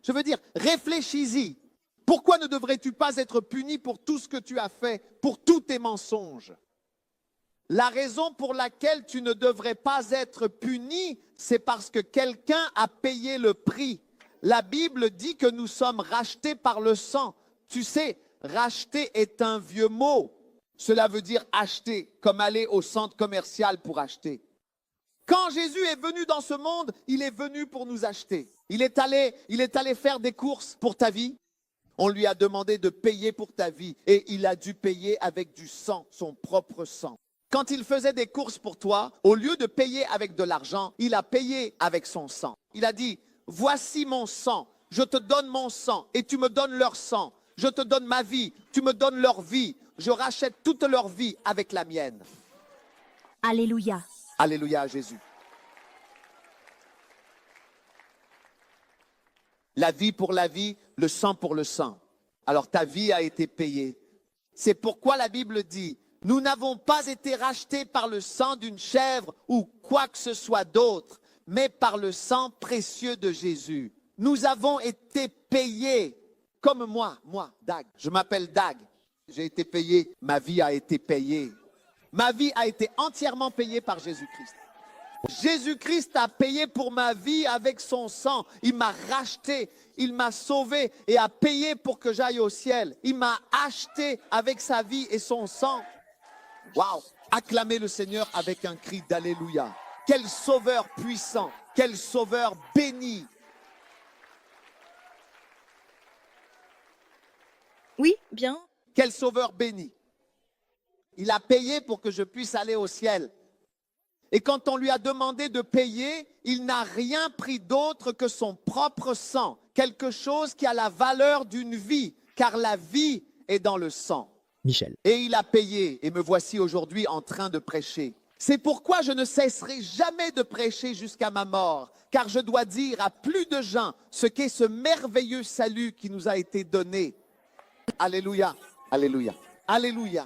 Je veux dire, réfléchis-y. Pourquoi ne devrais-tu pas être puni pour tout ce que tu as fait, pour tous tes mensonges? La raison pour laquelle tu ne devrais pas être puni, c'est parce que quelqu'un a payé le prix. La Bible dit que nous sommes rachetés par le sang. Tu sais, racheter est un vieux mot. Cela veut dire acheter, comme aller au centre commercial pour acheter. Quand Jésus est venu dans ce monde, il est venu pour nous acheter. Il est allé faire des courses pour ta vie. On lui a demandé de payer pour ta vie et il a dû payer avec du sang, son propre sang. Quand il faisait des courses pour toi, au lieu de payer avec de l'argent, il a payé avec son sang. Il a dit, voici mon sang, je te donne mon sang et tu me donnes leur sang. Je te donne ma vie, tu me donnes leur vie. Je rachète toute leur vie avec la mienne. alléluia. Alléluia à Jésus. La vie pour la vie, le sang pour le sang. Alors ta vie a été payée. C'est pourquoi la Bible dit, nous n'avons pas été rachetés par le sang d'une chèvre ou quoi que ce soit d'autre, mais par le sang précieux de Jésus. Nous avons été payés, comme moi, Dag. Je m'appelle Dag. J'ai été payé, ma vie a été payée. Ma vie a été entièrement payée par Jésus-Christ. Jésus-Christ a payé pour ma vie avec son sang. Il m'a racheté, il m'a sauvé et a payé pour que j'aille au ciel. Il m'a acheté avec sa vie et son sang. Waouh! Acclamez le Seigneur avec un cri d'alléluia. Quel sauveur puissant, quel sauveur béni. Oui, bien. Quel sauveur béni. Il a payé pour que je puisse aller au ciel. Et quand on lui a demandé de payer, il n'a rien pris d'autre que son propre sang. Quelque chose qui a la valeur d'une vie, car la vie est dans le sang. Michel. Et il a payé, et me voici aujourd'hui en train de prêcher. C'est pourquoi je ne cesserai jamais de prêcher jusqu'à ma mort, car je dois dire à plus de gens ce qu'est ce merveilleux salut qui nous a été donné. Alléluia, alléluia, alléluia.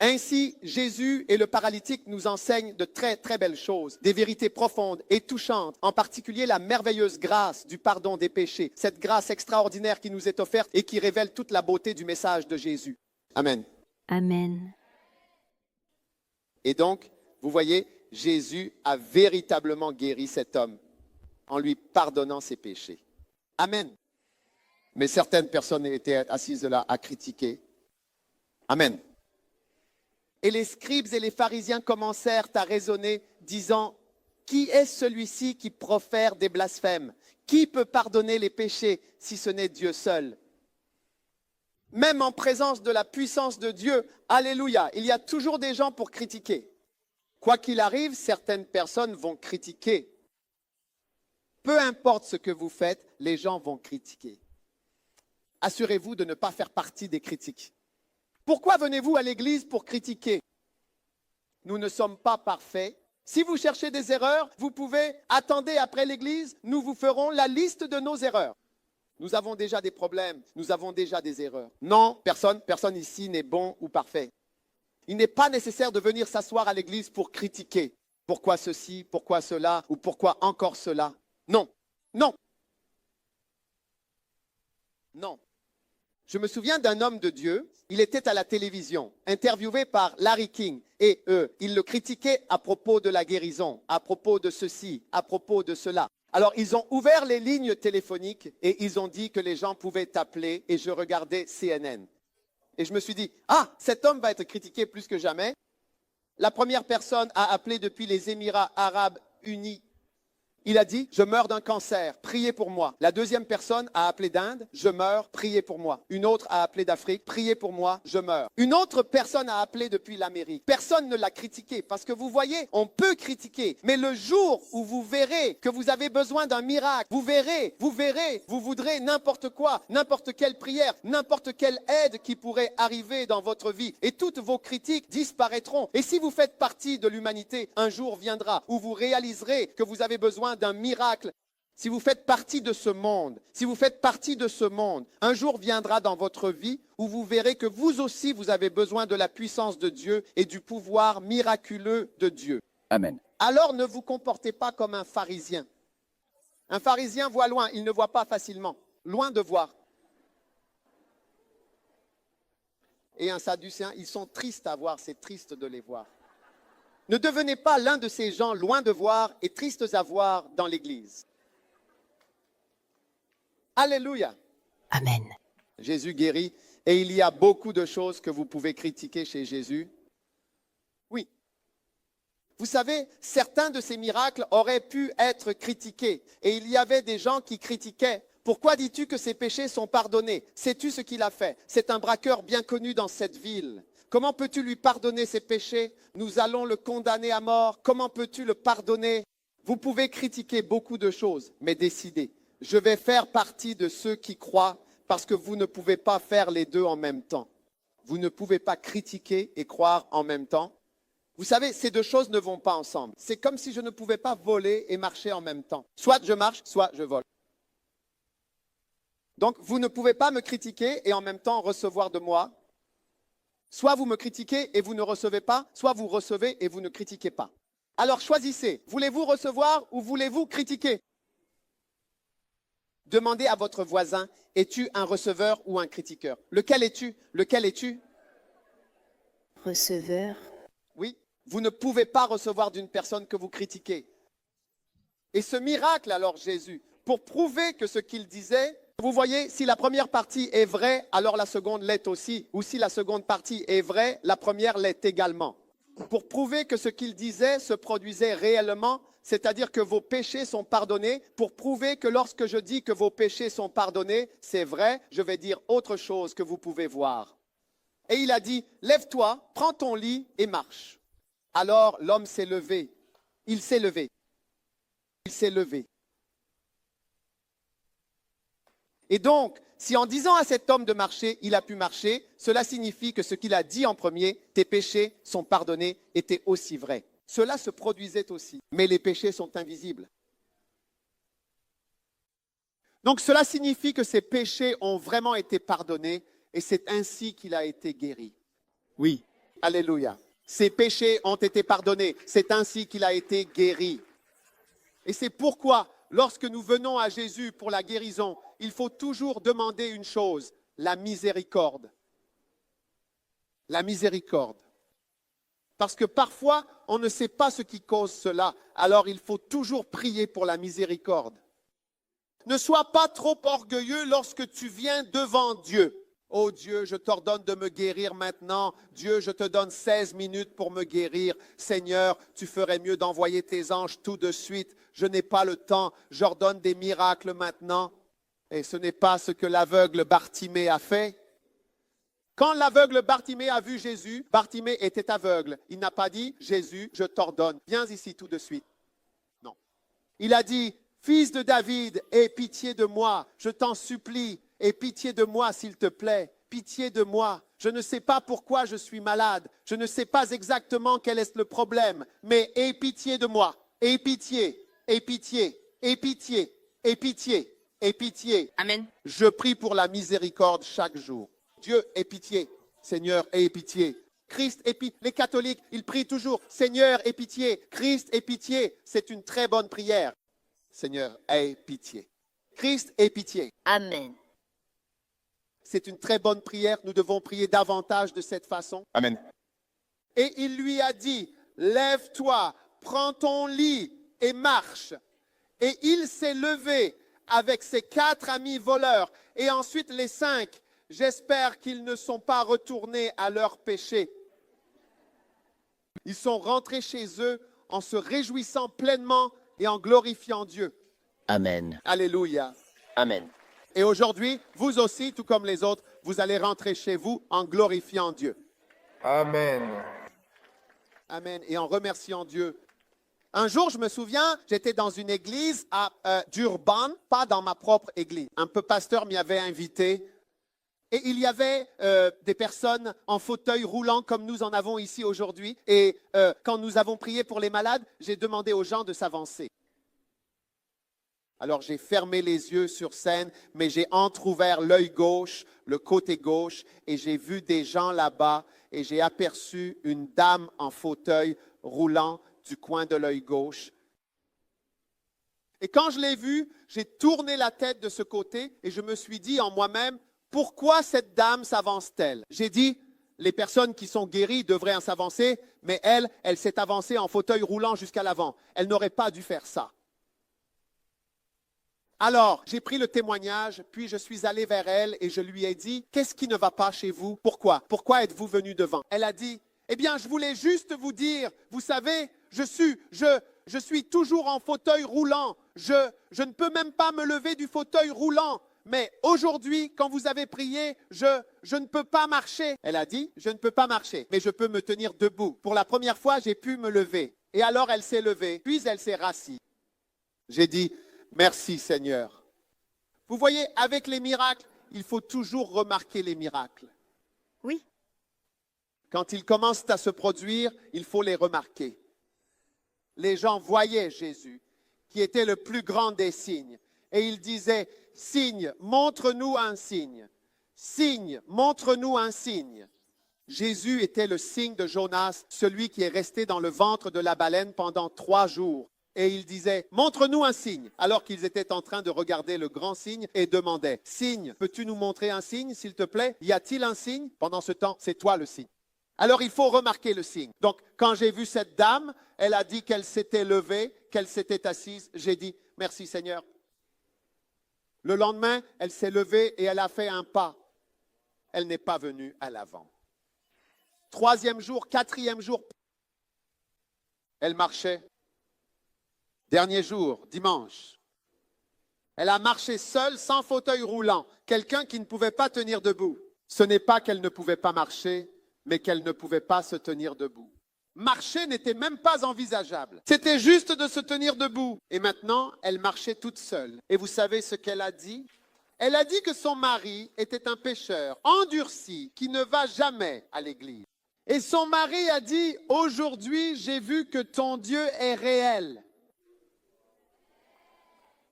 Ainsi, Jésus et le paralytique nous enseignent de très, très belles choses, des vérités profondes et touchantes, en particulier la merveilleuse grâce du pardon des péchés, cette grâce extraordinaire qui nous est offerte et qui révèle toute la beauté du message de Jésus. Amen. Amen. Et donc, vous voyez, Jésus a véritablement guéri cet homme en lui pardonnant ses péchés. Amen. Mais certaines personnes étaient assises là à critiquer. Amen. Et les scribes et les pharisiens commencèrent à raisonner, disant, qui est celui-ci qui profère des blasphèmes? Qui peut pardonner les péchés si ce n'est Dieu seul? Même en présence de la puissance de Dieu, alléluia, il y a toujours des gens pour critiquer. Quoi qu'il arrive, certaines personnes vont critiquer. Peu importe ce que vous faites, les gens vont critiquer. Assurez-vous de ne pas faire partie des critiques. Pourquoi venez-vous à l'église pour critiquer? Nous ne sommes pas parfaits. Si vous cherchez des erreurs, vous pouvez attendre après l'église, nous vous ferons la liste de nos erreurs. Nous avons déjà des problèmes, nous avons déjà des erreurs. Non, personne ici n'est bon ou parfait. Il n'est pas nécessaire de venir s'asseoir à l'église pour critiquer. Pourquoi ceci, pourquoi cela, ou pourquoi encore cela? Non, non, non. Je me souviens d'un homme de Dieu, il était à la télévision, interviewé par Larry King, et il le critiquait à propos de la guérison, à propos de ceci, à propos de cela. Alors, ils ont ouvert les lignes téléphoniques et ils ont dit que les gens pouvaient appeler et je regardais CNN. Et je me suis dit, cet homme va être critiqué plus que jamais. La première personne à appeler depuis les Émirats arabes unis, il a dit, je meurs d'un cancer, priez pour moi. La deuxième personne a appelé d'Inde, je meurs, priez pour moi. Une autre a appelé d'Afrique, priez pour moi, je meurs. Une autre personne a appelé depuis l'Amérique. Personne ne l'a critiqué parce que vous voyez, on peut critiquer. Mais le jour où vous verrez que vous avez besoin d'un miracle, vous verrez, vous voudrez n'importe quoi, n'importe quelle prière, n'importe quelle aide qui pourrait arriver dans votre vie. Et toutes vos critiques disparaîtront. Et si vous faites partie de l'humanité, un jour viendra où vous réaliserez que vous avez besoin d'un miracle. Si vous faites partie de ce monde, un jour viendra dans votre vie où vous verrez que vous aussi, vous avez besoin de la puissance de Dieu et du pouvoir miraculeux de Dieu. Amen. Alors ne vous comportez pas comme un pharisien. Un pharisien voit loin, il ne voit pas facilement. Loin de voir. Et un sadducéen, ils sont tristes à voir, c'est triste de les voir. Ne devenez pas l'un de ces gens loin de voir et tristes à voir dans l'Église. Alléluia. Amen. Jésus guérit et il y a beaucoup de choses que vous pouvez critiquer chez Jésus. Oui. Vous savez, certains de ces miracles auraient pu être critiqués et il y avait des gens qui critiquaient. Pourquoi dis-tu que ses péchés sont pardonnés? Sais-tu ce qu'il a fait? C'est un braqueur bien connu dans cette ville. Comment peux-tu lui pardonner ses péchés? Nous allons le condamner à mort. Comment peux-tu le pardonner? Vous pouvez critiquer beaucoup de choses, mais décidez. Je vais faire partie de ceux qui croient parce que vous ne pouvez pas faire les deux en même temps. Vous ne pouvez pas critiquer et croire en même temps. Vous savez, ces deux choses ne vont pas ensemble. C'est comme si je ne pouvais pas voler et marcher en même temps. Soit je marche, soit je vole. Donc, vous ne pouvez pas me critiquer et en même temps recevoir de moi. Soit vous me critiquez et vous ne recevez pas, soit vous recevez et vous ne critiquez pas. Alors choisissez, voulez-vous recevoir ou voulez-vous critiquer? Demandez à votre voisin, es-tu un receveur ou un critiqueur? Lequel es-tu? Lequel es-tu? Receveur. Oui, vous ne pouvez pas recevoir d'une personne que vous critiquez. Et ce miracle alors Jésus, pour prouver que ce qu'il disait, vous voyez, si la première partie est vraie, alors la seconde l'est aussi. Ou si la seconde partie est vraie, la première l'est également. Pour prouver que ce qu'il disait se produisait réellement, c'est-à-dire que vos péchés sont pardonnés, pour prouver que lorsque je dis que vos péchés sont pardonnés, c'est vrai, je vais dire autre chose que vous pouvez voir. Et il a dit, lève-toi, prends ton lit et marche. Alors l'homme s'est levé. Il s'est levé. Il s'est levé. Et donc, si en disant à cet homme de marcher, il a pu marcher, cela signifie que ce qu'il a dit en premier, tes péchés sont pardonnés, était aussi vrai. Cela se produisait aussi, mais les péchés sont invisibles. Donc cela signifie que ses péchés ont vraiment été pardonnés et c'est ainsi qu'il a été guéri. Oui, alléluia. Ses péchés ont été pardonnés, c'est ainsi qu'il a été guéri. Et c'est pourquoi, lorsque nous venons à Jésus pour la guérison, il faut toujours demander une chose, la miséricorde. La miséricorde. Parce que parfois, on ne sait pas ce qui cause cela, alors il faut toujours prier pour la miséricorde. Ne sois pas trop orgueilleux lorsque tu viens devant Dieu. Oh Dieu, je t'ordonne de me guérir maintenant. Dieu, je te donne 16 minutes pour me guérir. Seigneur, tu ferais mieux d'envoyer tes anges tout de suite. Je n'ai pas le temps. J'ordonne des miracles maintenant. Et ce n'est pas ce que l'aveugle Bartimée a fait. Quand l'aveugle Bartimée a vu Jésus, Bartimée était aveugle. Il n'a pas dit, Jésus, je t'ordonne, viens ici tout de suite. Non. Il a dit, fils de David, aie pitié de moi, je t'en supplie, aie pitié de moi s'il te plaît, pitié de moi. Je ne sais pas pourquoi je suis malade, je ne sais pas exactement quel est le problème, mais aie pitié de moi, aie pitié, aie pitié, aie pitié, aie pitié, aie pitié. Amen. Je prie pour la miséricorde chaque jour. Dieu, aie pitié. Seigneur, aie pitié. Christ, aie pitié. Les catholiques, ils prient toujours. Seigneur, aie pitié. Christ, aie pitié. C'est une très bonne prière. Seigneur, aie pitié. Christ, aie pitié. Amen. C'est une très bonne prière. Nous devons prier davantage de cette façon. Amen. Et il lui a dit, lève-toi, prends ton lit et marche. Et il s'est levé avec ses 4 amis voleurs et ensuite les 5. J'espère qu'ils ne sont pas retournés à leur péché. Ils sont rentrés chez eux en se réjouissant pleinement et en glorifiant Dieu. Amen. Alléluia. Amen. Et aujourd'hui, vous aussi, tout comme les autres, vous allez rentrer chez vous en glorifiant Dieu. Amen. Amen. Et en remerciant Dieu. Un jour, je me souviens, j'étais dans une église à Durban, pas dans ma propre église. Un peu pasteur m'y avait invité. Et il y avait des personnes en fauteuil roulant comme nous en avons ici aujourd'hui. Et quand nous avons prié pour les malades, j'ai demandé aux gens de s'avancer. Alors j'ai fermé les yeux sur scène, mais j'ai entrouvert l'œil gauche, le côté gauche, et j'ai vu des gens là-bas, et j'ai aperçu une dame en fauteuil roulant du coin de l'œil gauche. Et quand je l'ai vue, j'ai tourné la tête de ce côté, et je me suis dit en moi-même, pourquoi cette dame s'avance-t-elle? J'ai dit, les personnes qui sont guéries devraient s'avancer, mais elle s'est avancée en fauteuil roulant jusqu'à l'avant. Elle n'aurait pas dû faire ça. Alors, j'ai pris le témoignage, puis je suis allé vers elle et je lui ai dit, qu'est-ce qui ne va pas chez vous? Pourquoi? Pourquoi êtes-vous venu devant? Elle a dit, eh bien, je voulais juste vous dire, vous savez, je suis toujours en fauteuil roulant. Je ne peux même pas me lever du fauteuil roulant. Mais aujourd'hui, quand vous avez prié, je ne peux pas marcher. Elle a dit, je ne peux pas marcher, mais je peux me tenir debout. Pour la première fois, j'ai pu me lever. Et alors, elle s'est levée, puis elle s'est rassise. J'ai dit, merci Seigneur. Vous voyez, avec les miracles, il faut toujours remarquer les miracles. Oui. Quand ils commencent à se produire, il faut les remarquer. Les gens voyaient Jésus, qui était le plus grand des signes. Et ils disaient, signe, montre-nous un signe. Signe, montre-nous un signe. Jésus était le signe de Jonas, celui qui est resté dans le ventre de la baleine pendant 3 jours. Et il disait, montre-nous un signe, alors qu'ils étaient en train de regarder le grand signe et demandaient, signe, peux-tu nous montrer un signe, s'il te plaît? Y a-t-il un signe? Pendant ce temps, c'est toi le signe. Alors il faut remarquer le signe. Donc quand j'ai vu cette dame, elle a dit qu'elle s'était levée, qu'elle s'était assise. J'ai dit, merci Seigneur. Le lendemain, elle s'est levée et elle a fait un pas. Elle n'est pas venue à l'avant. 3e jour, 4e jour, elle marchait. Dernier jour, dimanche, elle a marché seule, sans fauteuil roulant, quelqu'un qui ne pouvait pas tenir debout. Ce n'est pas qu'elle ne pouvait pas marcher, mais qu'elle ne pouvait pas se tenir debout. Marcher n'était même pas envisageable. C'était juste de se tenir debout. Et maintenant, elle marchait toute seule. Et vous savez ce qu'elle a dit? Elle a dit que son mari était un pécheur endurci qui ne va jamais à l'église. Et son mari a dit, aujourd'hui, j'ai vu que ton Dieu est réel.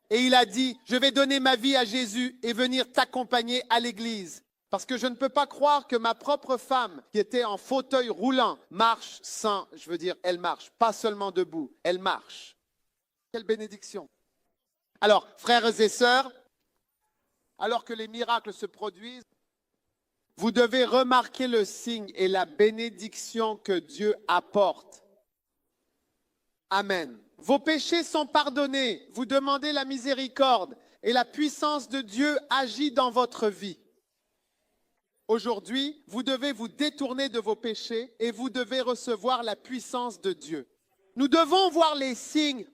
Et il a dit, je vais donner ma vie à Jésus et venir t'accompagner à l'église. Parce que je ne peux pas croire que ma propre femme, qui était en fauteuil roulant, marche sans, elle marche, pas seulement debout, elle marche. Quelle bénédiction. Alors, frères et sœurs, alors que les miracles se produisent, vous devez remarquer le signe et la bénédiction que Dieu apporte. Amen. Vos péchés sont pardonnés, vous demandez la miséricorde et la puissance de Dieu agit dans votre vie. Aujourd'hui, vous devez vous détourner de vos péchés et vous devez recevoir la puissance de Dieu. Nous devons voir les signes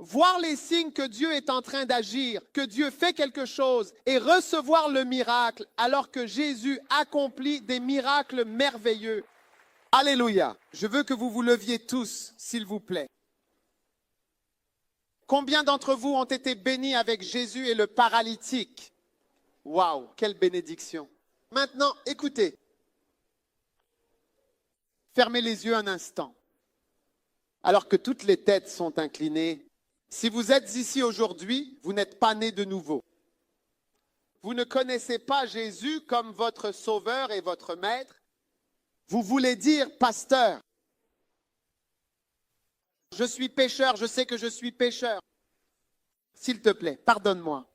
que Dieu est en train d'agir, que Dieu fait quelque chose et recevoir le miracle alors que Jésus accomplit des miracles merveilleux. Alléluia. Je veux que vous vous leviez tous, s'il vous plaît. Combien d'entre vous ont été bénis avec Jésus et le paralytique? Waouh, quelle bénédiction. Maintenant, écoutez. Fermez les yeux un instant. Alors que toutes les têtes sont inclinées, si vous êtes ici aujourd'hui, vous n'êtes pas né de nouveau. Vous ne connaissez pas Jésus comme votre sauveur et votre maître. Vous voulez dire, pasteur, je suis pécheur, je sais que je suis pécheur. S'il te plaît, pardonne-moi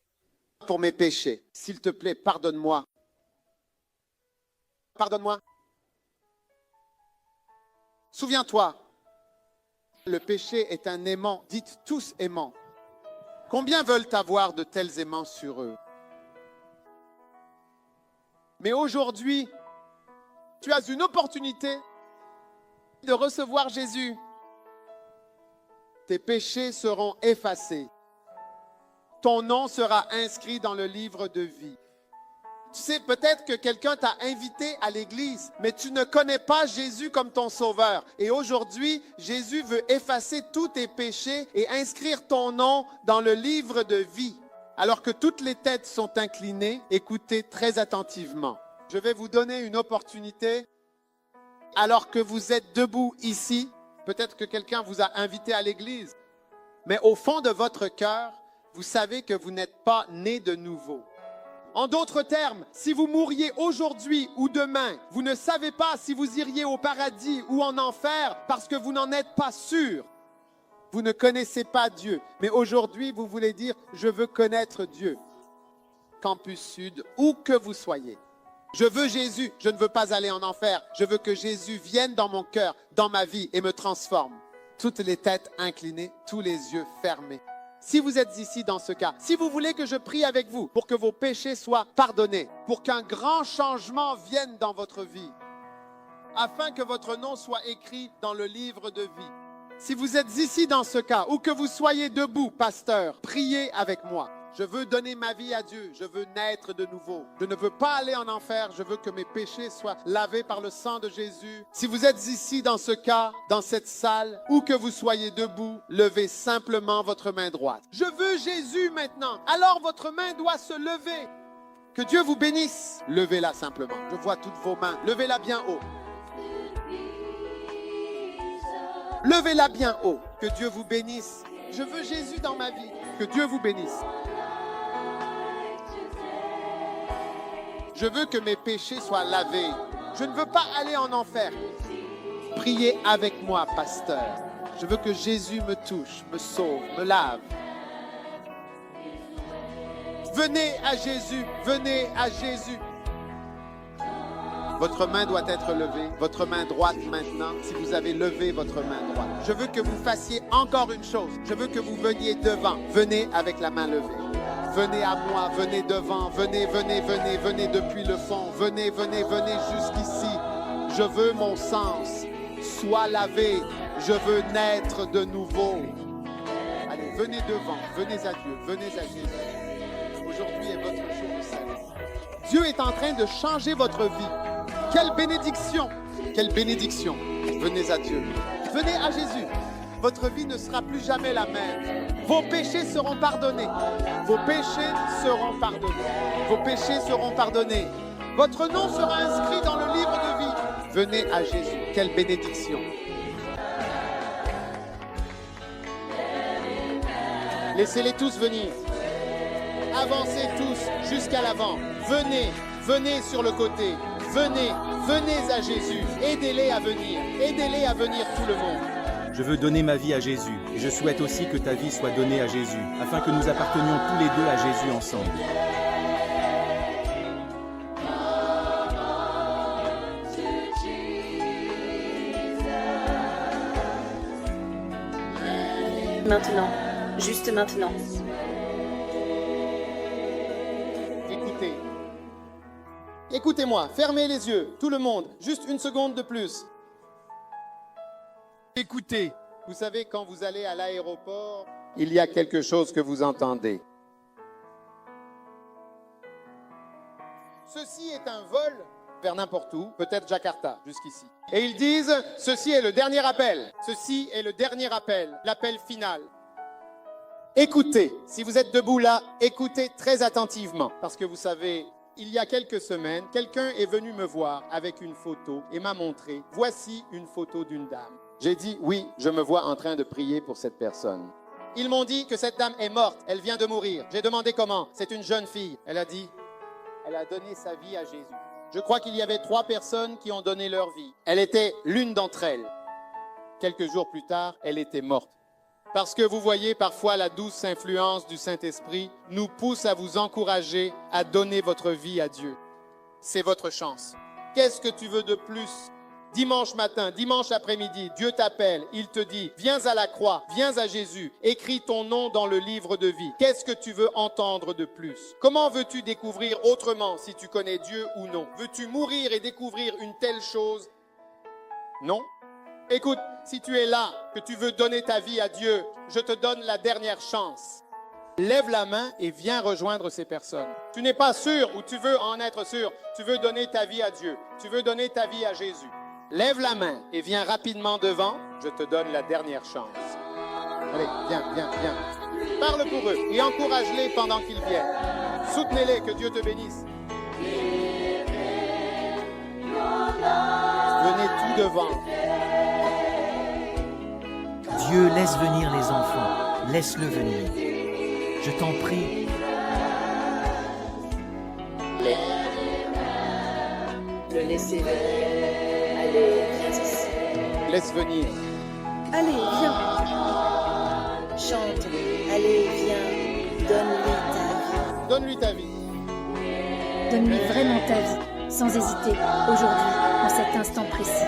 pour mes péchés. S'il te plaît, pardonne-moi. Pardonne-moi. Souviens-toi, le péché est un aimant. Dites tous aimants. Combien veulent avoir de tels aimants sur eux? Mais aujourd'hui, tu as une opportunité de recevoir Jésus. Tes péchés seront effacés. Ton nom sera inscrit dans le livre de vie. Tu sais, peut-être que quelqu'un t'a invité à l'église, mais tu ne connais pas Jésus comme ton sauveur. Et aujourd'hui, Jésus veut effacer tous tes péchés et inscrire ton nom dans le livre de vie. Alors que toutes les têtes sont inclinées, écoutez très attentivement. Je vais vous donner une opportunité. Alors que vous êtes debout ici, peut-être que quelqu'un vous a invité à l'église, mais au fond de votre cœur, vous savez que vous n'êtes pas né de nouveau. En d'autres termes, si vous mouriez aujourd'hui ou demain, vous ne savez pas si vous iriez au paradis ou en enfer parce que vous n'en êtes pas sûr. Vous ne connaissez pas Dieu, mais aujourd'hui, vous voulez dire « Je veux connaître Dieu ». Campus Sud, où que vous soyez. Je veux Jésus, je ne veux pas aller en enfer. Je veux que Jésus vienne dans mon cœur, dans ma vie et me transforme. Toutes les têtes inclinées, tous les yeux fermés. Si vous êtes ici dans ce cas, si vous voulez que je prie avec vous pour que vos péchés soient pardonnés, pour qu'un grand changement vienne dans votre vie, afin que votre nom soit écrit dans le livre de vie. Si vous êtes ici dans ce cas, ou que vous soyez debout, pasteur, priez avec moi. Je veux donner ma vie à Dieu, je veux naître de nouveau. Je ne veux pas aller en enfer, je veux que mes péchés soient lavés par le sang de Jésus. Si vous êtes ici dans ce cas, dans cette salle, où que vous soyez debout, levez simplement votre main droite. Je veux Jésus maintenant. Alors votre main doit se lever. Que Dieu vous bénisse. Levez-la simplement. Je vois toutes vos mains. Levez-la bien haut. Levez-la bien haut. Que Dieu vous bénisse. Je veux Jésus dans ma vie. Que Dieu vous bénisse. Je veux que mes péchés soient lavés. Je ne veux pas aller en enfer. Priez avec moi, pasteur. Je veux que Jésus me touche, me sauve, me lave. Venez à Jésus, venez à Jésus. Votre main doit être levée, votre main droite maintenant, si vous avez levé votre main droite. Je veux que vous fassiez encore une chose. Je veux que vous veniez devant. Venez avec la main levée. Venez à moi, venez devant, venez, venez, venez, venez depuis le fond. Venez, venez, venez jusqu'ici. Je veux mon sens soit lavé. Je veux naître de nouveau. Allez, venez devant, venez à Dieu, venez à Jésus. Aujourd'hui est votre jour de salut. Dieu est en train de changer votre vie. Quelle bénédiction! Quelle bénédiction! Venez à Dieu. Venez à Jésus. Votre vie ne sera plus jamais la même. Vos péchés seront pardonnés. Vos péchés seront pardonnés. Vos péchés seront pardonnés. Votre nom sera inscrit dans le livre de vie. Venez à Jésus. Quelle bénédiction! Laissez-les tous venir. Avancez tous jusqu'à l'avant. Venez, venez sur le côté. Venez, venez à Jésus. Aidez-les à venir. Aidez-les à venir tout le monde. Je veux donner ma vie à Jésus et je souhaite aussi que ta vie soit donnée à Jésus, afin que nous appartenions tous les deux à Jésus ensemble. Maintenant, juste maintenant. Écoutez. Écoutez-moi, fermez les yeux, tout le monde, juste une seconde de plus. Écoutez, Vous savez, quand vous allez à l'aéroport, il y a quelque chose que vous entendez. Ceci est un vol vers n'importe où, peut-être Jakarta, jusqu'ici. Et ils disent, ceci est le dernier appel. Ceci est le dernier appel, l'appel final. Écoutez, si vous êtes debout là, écoutez très attentivement. Parce que vous savez, il y a quelques semaines, quelqu'un est venu me voir avec une photo et m'a montré, voici une photo d'une dame. J'ai dit, oui, je me vois en train de prier pour cette personne. Ils m'ont dit que cette dame est morte, elle vient de mourir. J'ai demandé comment. C'est une jeune fille. Elle a dit, elle a donné sa vie à Jésus. Je crois qu'il y avait 3 personnes qui ont donné leur vie. Elle était l'une d'entre elles. Quelques jours plus tard, elle était morte. Parce que vous voyez, parfois la douce influence du Saint-Esprit nous pousse à vous encourager à donner votre vie à Dieu. C'est votre chance. Qu'est-ce que tu veux de plus? Dimanche matin, dimanche après-midi, Dieu t'appelle, il te dit, viens à la croix, viens à Jésus, écris ton nom dans le livre de vie. Qu'est-ce que tu veux entendre de plus? Comment veux-tu découvrir autrement si tu connais Dieu ou non? Veux-tu mourir et découvrir une telle chose? Non? Écoute, si tu es là, que tu veux donner ta vie à Dieu, je te donne la dernière chance. Lève la main et viens rejoindre ces personnes. Tu n'es pas sûr ou tu veux en être sûr. Tu veux donner ta vie à Dieu. Tu veux donner ta vie à Jésus. Lève la main et viens rapidement devant. Je te donne la dernière chance. Allez, viens. Parle pour eux et encourage-les pendant qu'ils viennent. Soutenez-les, que Dieu te bénisse. Venez tout devant. Dieu, laisse venir les enfants. Laisse-le venir. Je t'en prie. Le laisser venir. Allez, viens ici. Laisse venir. Allez, viens. Chante. Allez, viens. Donne-lui ta vie. Donne-lui ta vie. Donne-lui vraiment ta vie, sans hésiter, aujourd'hui, en cet instant précis.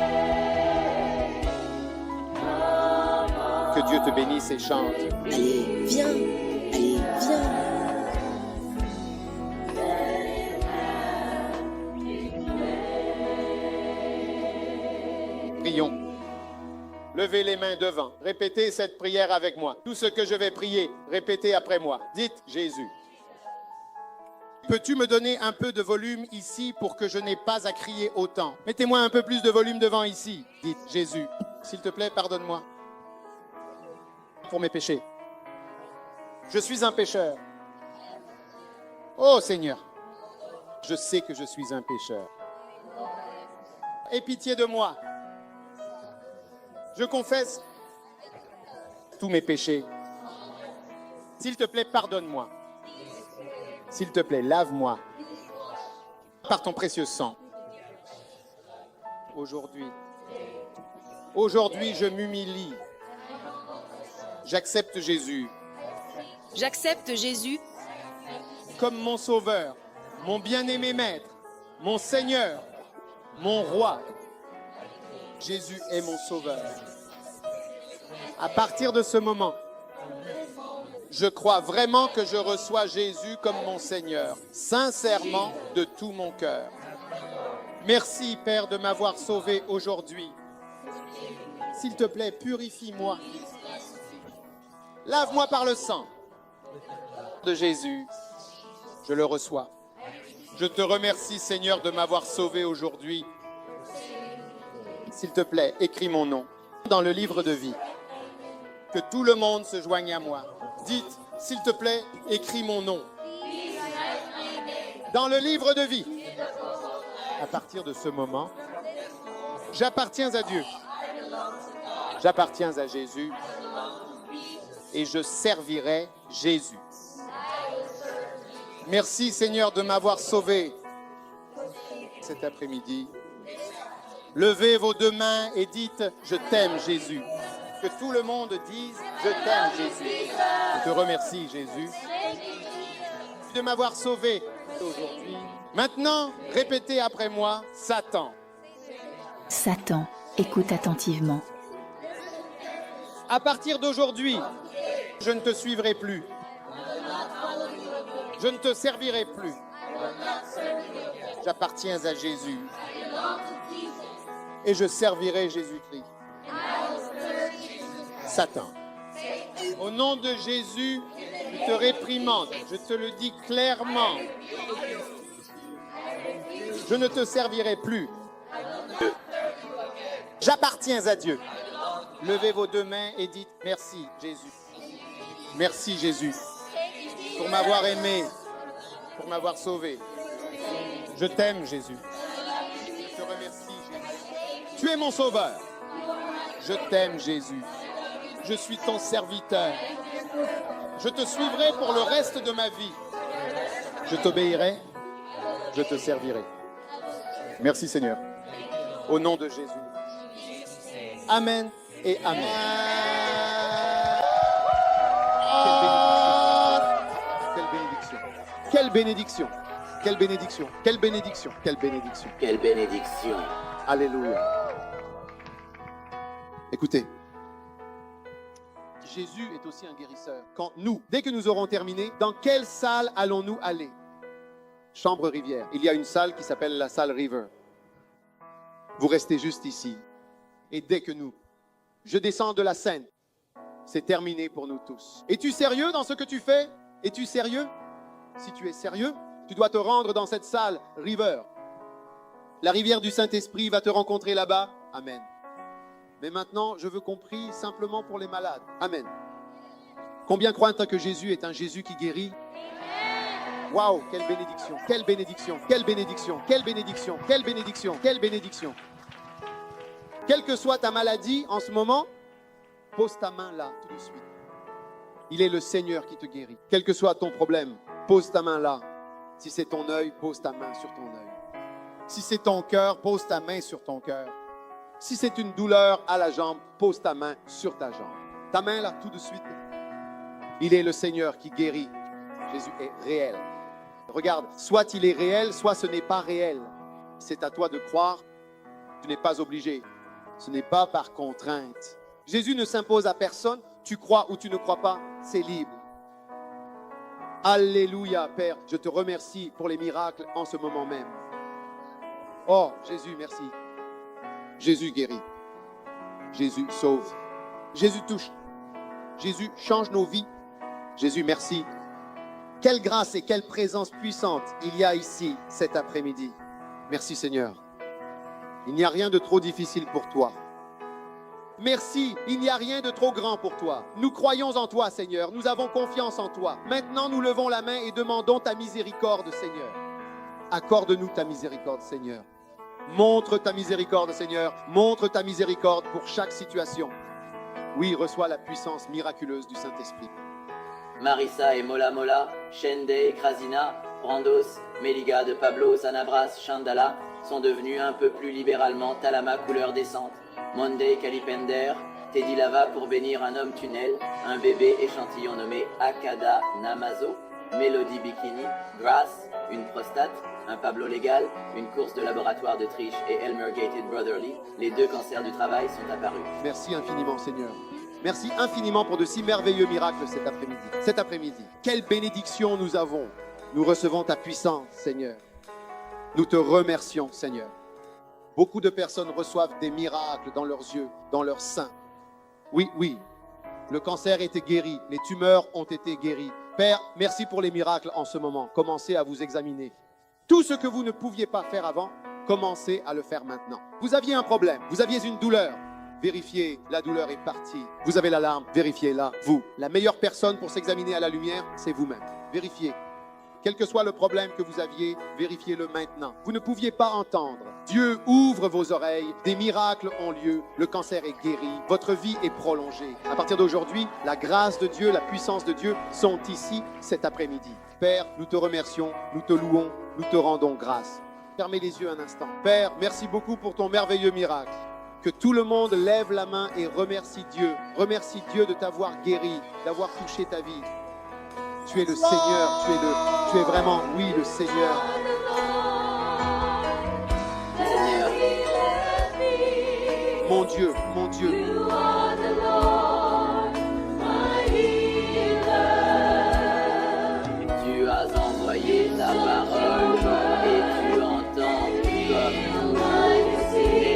Que Dieu te bénisse et chante. Allez, viens. Allez, viens. Prions. Levez les mains devant. Répétez cette prière avec moi. Tout ce que je vais prier, répétez après moi. Dites Jésus. Peux-tu me donner un peu de volume ici pour que je n'ai pas à crier autant? Mettez-moi un peu plus de volume devant ici. Dites Jésus. S'il te plaît, pardonne-moi pour mes péchés. Je suis un pécheur. Oh Seigneur, je sais que je suis un pécheur. Aie pitié de moi. Je confesse tous mes péchés. S'il te plaît, pardonne-moi. S'il te plaît, lave-moi par ton précieux sang. Aujourd'hui, je m'humilie. J'accepte Jésus J'accepte Jésus comme mon sauveur, mon bien-aimé maître, mon Seigneur, mon roi. Jésus est mon sauveur. À partir de ce moment, je crois vraiment que je reçois Jésus comme mon Seigneur, sincèrement, de tout mon cœur. Merci, Père, de m'avoir sauvé aujourd'hui. S'il te plaît, purifie-moi. Lave-moi par le sang de Jésus. Je le reçois. Je te remercie, Seigneur, de m'avoir sauvé aujourd'hui. S'il te plaît, écris mon nom dans le livre de vie. Que tout le monde se joigne à moi. Dites, s'il te plaît, écris mon nom dans le livre de vie. À partir de ce moment, j'appartiens à Dieu. J'appartiens à Jésus. Et je servirai Jésus. Merci Seigneur de m'avoir sauvé cet après-midi. Levez vos 2 mains et dites « Je t'aime Jésus ». Que tout le monde dise « Je t'aime Jésus ». Je te remercie Jésus de m'avoir sauvé aujourd'hui. Maintenant, répétez après moi « Satan ». Satan, écoute attentivement. À partir d'aujourd'hui, je ne te suivrai plus. Je ne te servirai plus. J'appartiens à Jésus. Et je servirai Jésus-Christ. Satan. Au nom de Jésus, je te réprimande, je te le dis clairement. Je ne te servirai plus. J'appartiens à Dieu. Levez vos deux mains et dites merci Jésus. Merci Jésus pour m'avoir aimé, pour m'avoir sauvé. Je t'aime Jésus. Je te remercie Jésus. Tu es mon sauveur. Je t'aime Jésus. Je suis ton serviteur. Je te suivrai pour le reste de ma vie. Je t'obéirai. Je te servirai. Merci Seigneur. Au nom de Jésus. Amen et Amen. Quelle bénédiction. Quelle bénédiction. Quelle bénédiction. Quelle bénédiction. Quelle bénédiction. Quelle bénédiction. Alléluia. Écoutez. Jésus est aussi un guérisseur. Quand nous, dès que nous aurons terminé, dans quelle salle allons-nous aller? Chambre Rivière. Il y a une salle qui s'appelle la salle River. Vous restez juste ici. Et dès que je descends de la scène, c'est terminé pour nous tous. Es-tu sérieux dans ce que tu fais? Es-tu sérieux? Si tu es sérieux, tu dois te rendre dans cette salle River. La rivière du Saint-Esprit va te rencontrer là-bas. Amen. Mais maintenant, je veux qu'on prie simplement pour les malades. Amen. Combien croient que Jésus est un Jésus qui guérit? Waouh, quelle bénédiction, quelle bénédiction, quelle bénédiction, quelle bénédiction, quelle bénédiction, quelle bénédiction. Quelle que soit ta maladie en ce moment, pose ta main là tout de suite. Il est le Seigneur qui te guérit. Quel que soit ton problème, pose ta main là. Si c'est ton œil, pose ta main sur ton œil. Si c'est ton cœur, pose ta main sur ton cœur. Si c'est une douleur à la jambe, pose ta main sur ta jambe. Ta main là, tout de suite. Il est le Seigneur qui guérit. Jésus est réel. Regarde, soit il est réel, soit ce n'est pas réel. C'est à toi de croire. Tu n'es pas obligé. Ce n'est pas par contrainte. Jésus ne s'impose à personne. Tu crois ou tu ne crois pas, c'est libre. Alléluia, Père. Je te remercie pour les miracles en ce moment même. Oh, Jésus, merci. Jésus guérit. Jésus sauve. Jésus touche. Jésus change nos vies. Jésus, merci. Quelle grâce et quelle présence puissante il y a ici cet après-midi. Merci Seigneur. Il n'y a rien de trop difficile pour toi. Merci, il n'y a rien de trop grand pour toi. Nous croyons en toi Seigneur, nous avons confiance en toi. Maintenant nous levons la main et demandons ta miséricorde Seigneur. Accorde-nous ta miséricorde Seigneur. Montre ta miséricorde Seigneur, montre ta miséricorde pour chaque situation. Oui, reçois la puissance miraculeuse du Saint-Esprit. Marissa et Mola Mola, Shende et Krasina, Brandos, Meliga de Pablo, Sanabras, Chandala sont devenus un peu plus libéralement Talama couleur descente. Monday, Calipender, Teddy Lava pour bénir un homme tunnel, un bébé échantillon nommé Akada Namazo, Melody Bikini, Grass, une prostate, un Pablo légal, une course de laboratoire de triche et Elmer Gated Brotherly, les deux cancers du travail sont apparus. Merci infiniment Seigneur. Merci infiniment pour de si merveilleux miracles cet après-midi. Cet après-midi, quelle bénédiction nous avons. Nous recevons ta puissance Seigneur. Nous te remercions Seigneur. Beaucoup de personnes reçoivent des miracles dans leurs yeux, dans leur sein. Oui, oui, le cancer était guéri, les tumeurs ont été guéries. Père, merci pour les miracles en ce moment. Commencez à vous examiner. Tout ce que vous ne pouviez pas faire avant, commencez à le faire maintenant. Vous aviez un problème, vous aviez une douleur. Vérifiez, la douleur est partie. Vous avez l'alarme, vérifiez-la, vous. La meilleure personne pour s'examiner à la lumière, c'est vous-même. Vérifiez. Quel que soit le problème que vous aviez, vérifiez-le maintenant. Vous ne pouviez pas entendre. Dieu ouvre vos oreilles, des miracles ont lieu, le cancer est guéri, votre vie est prolongée. À partir d'aujourd'hui, la grâce de Dieu, la puissance de Dieu sont ici cet après-midi. Père, nous te remercions, nous te louons, nous te rendons grâce. Fermez les yeux un instant. Père, merci beaucoup pour ton merveilleux miracle. Que tout le monde lève la main et remercie Dieu. Remercie Dieu de t'avoir guéri, d'avoir touché ta vie. Tu es le Seigneur, tu es vraiment, oui, le Seigneur. Seigneur, Mon Dieu, mon Dieu. tu as envoyé ta parole et tu entends comme nous. Merci.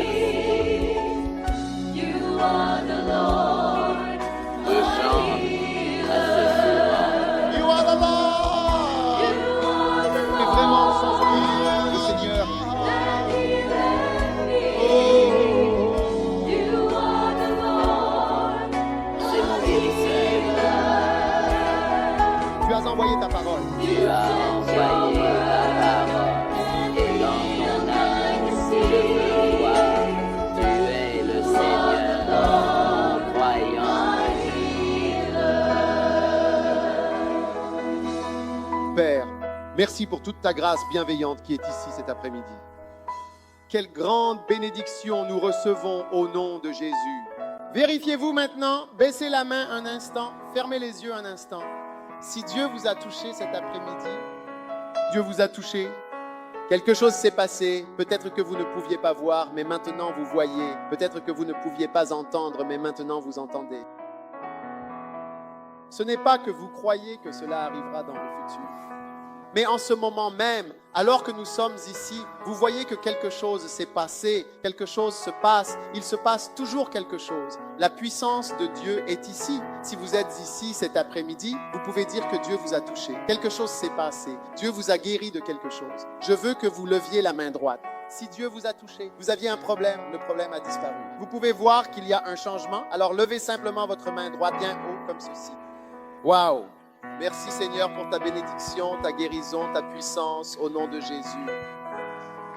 Merci pour toute ta grâce bienveillante qui est ici cet après-midi. Quelle grande bénédiction nous recevons au nom de Jésus. Vérifiez-vous maintenant, baissez la main un instant, fermez les yeux un instant. Si Dieu vous a touché cet après-midi, Dieu vous a touché, quelque chose s'est passé, peut-être que vous ne pouviez pas voir, mais maintenant vous voyez. Peut-être que vous ne pouviez pas entendre, mais maintenant vous entendez. Ce n'est pas que vous croyez que cela arrivera dans le futur. Mais en ce moment même, alors que nous sommes ici, vous voyez que quelque chose s'est passé, quelque chose se passe, il se passe toujours quelque chose. La puissance de Dieu est ici. Si vous êtes ici cet après-midi, vous pouvez dire que Dieu vous a touché. Quelque chose s'est passé. Dieu vous a guéri de quelque chose. Je veux que vous leviez la main droite. Si Dieu vous a touché, vous aviez un problème, le problème a disparu. Vous pouvez voir qu'il y a un changement. Alors levez simplement votre main droite bien haut comme ceci. Waouh! Merci Seigneur pour ta bénédiction, ta guérison, ta puissance au nom de Jésus.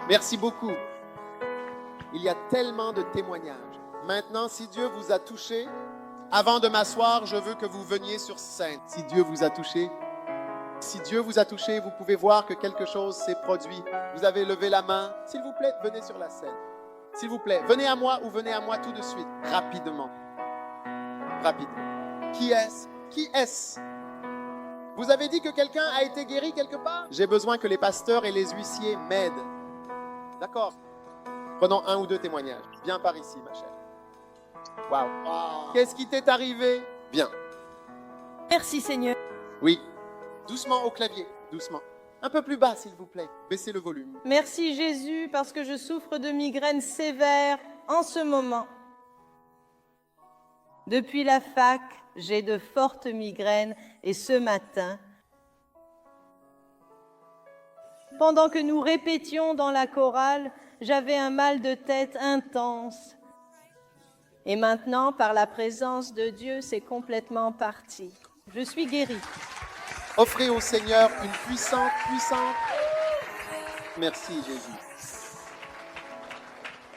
Merci beaucoup. Il y a tellement de témoignages. Maintenant, si Dieu vous a touché, avant de m'asseoir, je veux que vous veniez sur scène. Si Dieu vous a touché, vous pouvez voir que quelque chose s'est produit. Vous avez levé la main. S'il vous plaît, venez sur la scène. S'il vous plaît, venez à moi ou venez à moi tout de suite. Rapidement. Rapidement. Qui est-ce? Qui est-ce? Vous avez dit que quelqu'un a été guéri quelque part? J'ai besoin que les pasteurs et les huissiers m'aident. D'accord. Prenons un ou deux témoignages. Viens par ici, ma chère. Wow. Qu'est-ce qui t'est arrivé? Bien. Merci Seigneur. Oui. Doucement au clavier. Doucement. Un peu plus bas, s'il vous plaît. Baissez le volume. Merci Jésus, parce que je souffre de migraines sévères en ce moment. Depuis la fac, j'ai de fortes migraines et ce matin, pendant que nous répétions dans la chorale, j'avais un mal de tête intense. Et maintenant, par la présence de Dieu, c'est complètement parti. Je suis guérie. Offrez au Seigneur une puissante. Merci Jésus.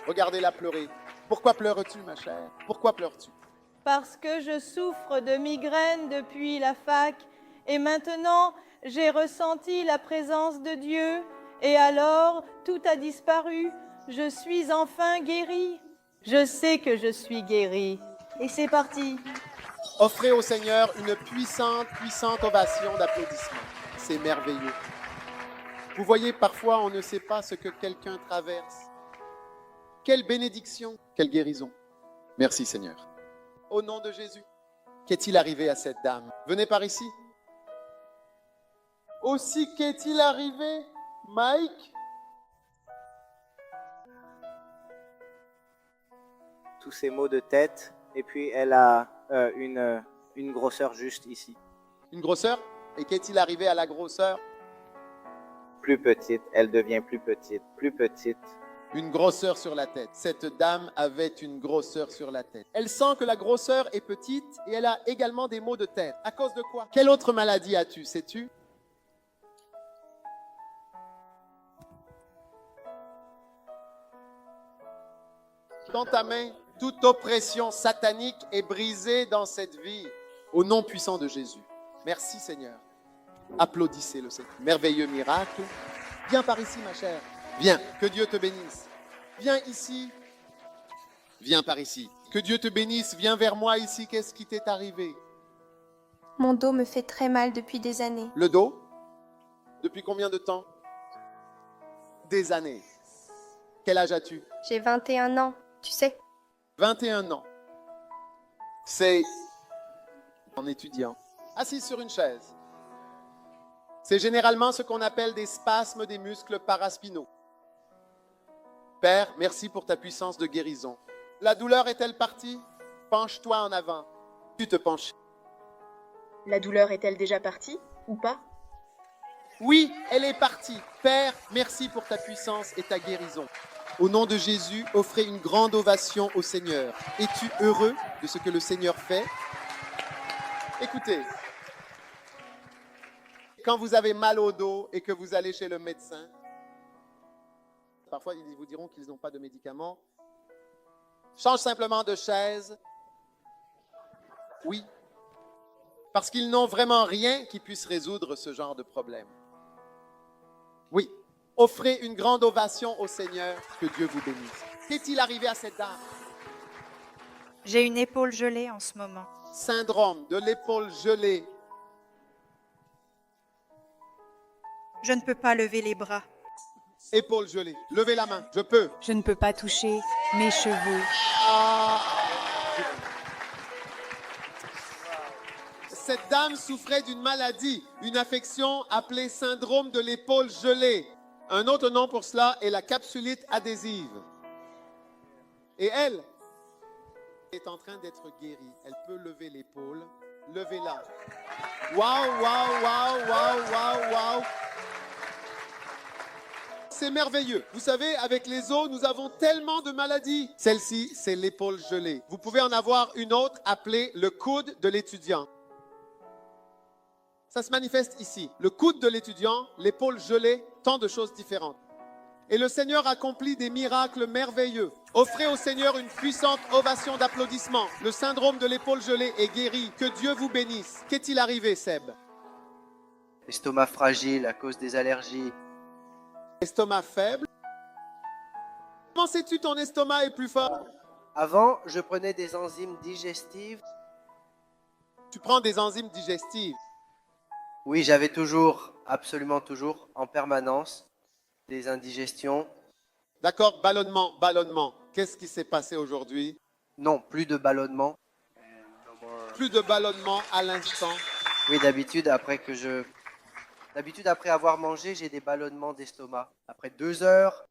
Regardez-la pleurer. Pourquoi pleures-tu, ma chère? Pourquoi pleures-tu? Parce que je souffre de migraines depuis la fac et maintenant j'ai ressenti la présence de Dieu et alors tout a disparu. Je suis enfin guérie. Je sais que je suis guérie. Et c'est parti. Offrez au Seigneur une puissante ovation d'applaudissements. C'est merveilleux. Vous voyez, parfois on ne sait pas ce que quelqu'un traverse. Quelle bénédiction, quelle guérison. Merci Seigneur. Au nom de Jésus, qu'est-il arrivé à cette dame? Venez par ici. Aussi, qu'est-il arrivé, Mike? Tous ces maux de tête, et puis elle a une grosseur juste ici. Une grosseur? Et qu'est-il arrivé à la grosseur? Plus petite, elle devient plus petite. Une grosseur sur la tête. Cette dame avait une grosseur sur la tête. Elle sent que la grosseur est petite et elle a également des maux de tête. À cause de quoi? Quelle autre maladie as-tu, sais-tu? Dans ta main, toute oppression satanique est brisée dans cette vie. Au nom puissant de Jésus. Merci Seigneur. Applaudissez le Seigneur. Merveilleux miracle. Viens par ici, ma chère. Viens, que Dieu te bénisse. Viens ici. Viens par ici. Que Dieu te bénisse. Viens vers moi ici. Qu'est-ce qui t'est arrivé? Mon dos me fait très mal depuis des années. Le dos? Depuis combien de temps? Des années. Quel âge as-tu? J'ai 21 ans, tu sais. 21 ans. C'est en étudiant. Assis sur une chaise. C'est généralement ce qu'on appelle des spasmes des muscles paraspinaux. Père, merci pour ta puissance de guérison. La douleur est-elle partie? Penche-toi en avant. Tu te penches. La douleur est-elle déjà partie ou pas? Oui, elle est partie. Père, merci pour ta puissance et ta guérison. Au nom de Jésus, offrez une grande ovation au Seigneur. Es-tu heureux de ce que le Seigneur fait? Écoutez, quand vous avez mal au dos et que vous allez chez le médecin, parfois ils vous diront qu'ils n'ont pas de médicaments. Change simplement de chaise. Oui, parce qu'ils n'ont vraiment rien qui puisse résoudre ce genre de problème. Oui. Offrez une grande ovation au Seigneur. Que Dieu vous bénisse. Qu'est-il arrivé à cette dame? J'ai une épaule gelée en ce moment. Syndrome de l'épaule gelée. Je ne peux pas lever les bras. Épaule gelée. Levez la main. Je peux. Je ne peux pas toucher mes cheveux. Cette dame souffrait d'une maladie, une affection appelée syndrome de l'épaule gelée. Un autre nom pour cela est la capsulite adhésive. Et elle est en train d'être guérie. Elle peut lever l'épaule. Levez-la. Waouh, waouh, waouh, waouh, waouh, waouh. C'est merveilleux. Vous savez, avec les os, nous avons tellement de maladies. Celle-ci, c'est l'épaule gelée. Vous pouvez en avoir une autre appelée le coude de l'étudiant. Ça se manifeste ici. Le coude de l'étudiant, l'épaule gelée, tant de choses différentes. Et le Seigneur accomplit des miracles merveilleux. Offrez au Seigneur une puissante ovation d'applaudissements. Le syndrome de l'épaule gelée est guéri. Que Dieu vous bénisse. Qu'est-il arrivé, Seb? Estomac fragile à cause des allergies. Estomac faible. Comment sais-tu ton estomac est plus fort? Avant, je prenais des enzymes digestives. Tu prends des enzymes digestives. Oui, j'avais toujours, absolument toujours, en permanence, des indigestions. D'accord, ballonnement, ballonnement. Qu'est-ce qui s'est passé aujourd'hui? Non, plus de ballonnement. Plus de ballonnement à l'instant. Oui, d'habitude, après avoir mangé, j'ai des ballonnements d'estomac. Après 2 heures.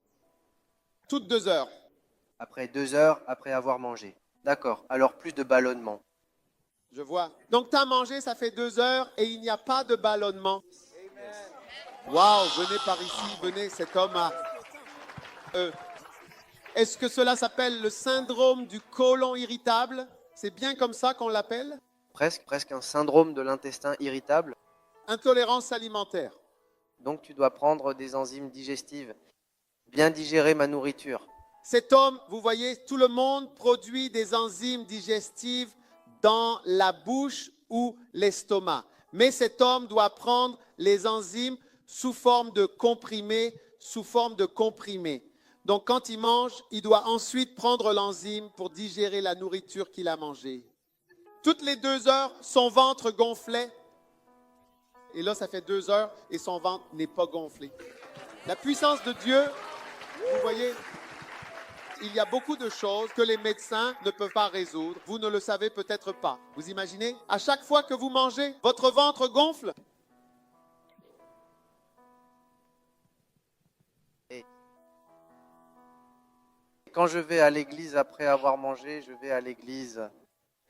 Toutes 2 heures. Après 2 heures, après avoir mangé. D'accord, alors plus de ballonnement. Je vois. Donc, tu as mangé, ça fait 2 heures et il n'y a pas de ballonnement. Waouh, venez par ici, venez, cet homme a... Est-ce que cela s'appelle le syndrome du côlon irritable? C'est bien comme ça qu'on l'appelle? Presque un syndrome de l'intestin irritable. Intolérance alimentaire. Donc tu dois prendre des enzymes digestives. Bien digérer ma nourriture. Cet homme, vous voyez, tout le monde produit des enzymes digestives dans la bouche ou l'estomac. Mais cet homme doit prendre les enzymes sous forme de comprimés, Donc quand il mange, il doit ensuite prendre l'enzyme pour digérer la nourriture qu'il a mangée. Toutes les 2 heures, son ventre gonflait. Et là, ça fait 2 heures et son ventre n'est pas gonflé. La puissance de Dieu, vous voyez, il y a beaucoup de choses que les médecins ne peuvent pas résoudre. Vous ne le savez peut-être pas. Vous imaginez? À chaque fois que vous mangez, votre ventre gonfle. Et quand je vais à l'église après avoir mangé, je vais à l'église.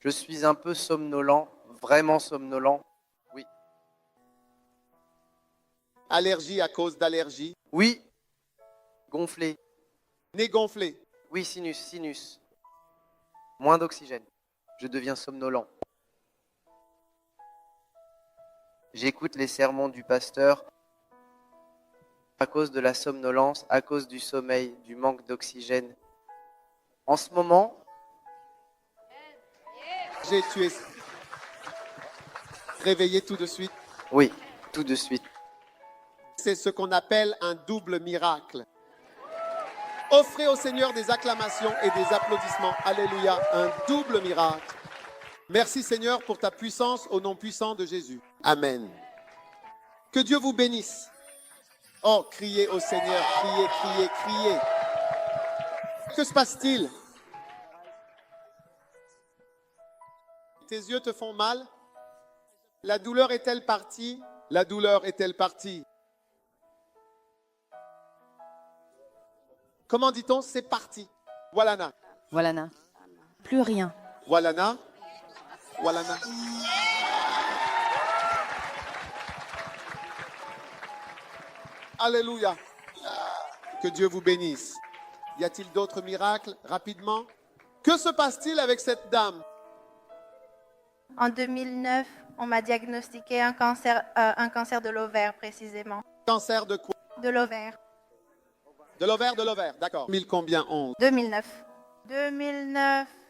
Je suis un peu somnolent, vraiment somnolent. Oui. Allergie à cause d'allergie. Oui. Gonflé. Nez gonflé. Oui, sinus. Moins d'oxygène. Je deviens somnolent. J'écoute les sermons du pasteur à cause de la somnolence, à cause du sommeil, du manque d'oxygène. En ce moment, j'ai tué. Réveillé tout de suite. Oui, tout de suite. C'est ce qu'on appelle un double miracle. Offrez au Seigneur des acclamations et des applaudissements. Alléluia, un double miracle. Merci Seigneur pour ta puissance au nom puissant de Jésus. Amen. Que Dieu vous bénisse. Oh, criez au Seigneur, criez. Que se passe-t-il? Tes yeux te font mal? La douleur est-elle partie? La douleur est-elle partie? Comment dit-on? C'est parti. Walana. Voilà, plus rien. Walana. Alléluia. Que Dieu vous bénisse. Y a-t-il d'autres miracles rapidement? Que se passe-t-il avec cette dame? En 2009, on m'a diagnostiqué un cancer de l'ovaire précisément. Cancer de quoi? De l'ovaire. De l'ovaire, d'accord. 1000 combien? 11. 2009.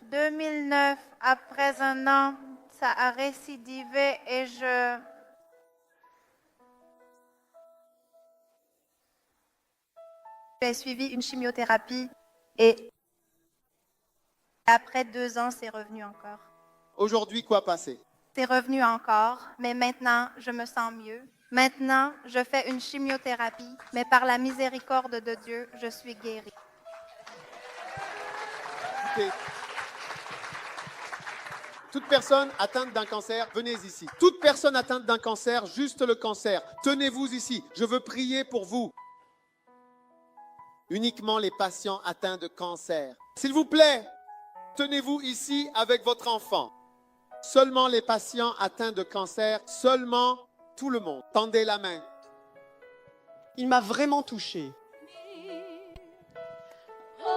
2009, après un an, ça a récidivé et J'ai suivi une chimiothérapie et après 2 ans, c'est revenu encore. Aujourd'hui, quoi passé? C'est revenu encore, mais maintenant, je me sens mieux. Maintenant, je fais une chimiothérapie, mais par la miséricorde de Dieu, je suis guérie. Écoutez, toute personne atteinte d'un cancer, venez ici. Toute personne atteinte d'un cancer, juste le cancer, tenez-vous ici. Je veux prier pour vous. Uniquement les patients atteints de cancer. S'il vous plaît, tenez-vous ici avec votre enfant. Seulement les patients atteints de cancer, seulement tout le monde. Tendez la main. Il m'a vraiment touché.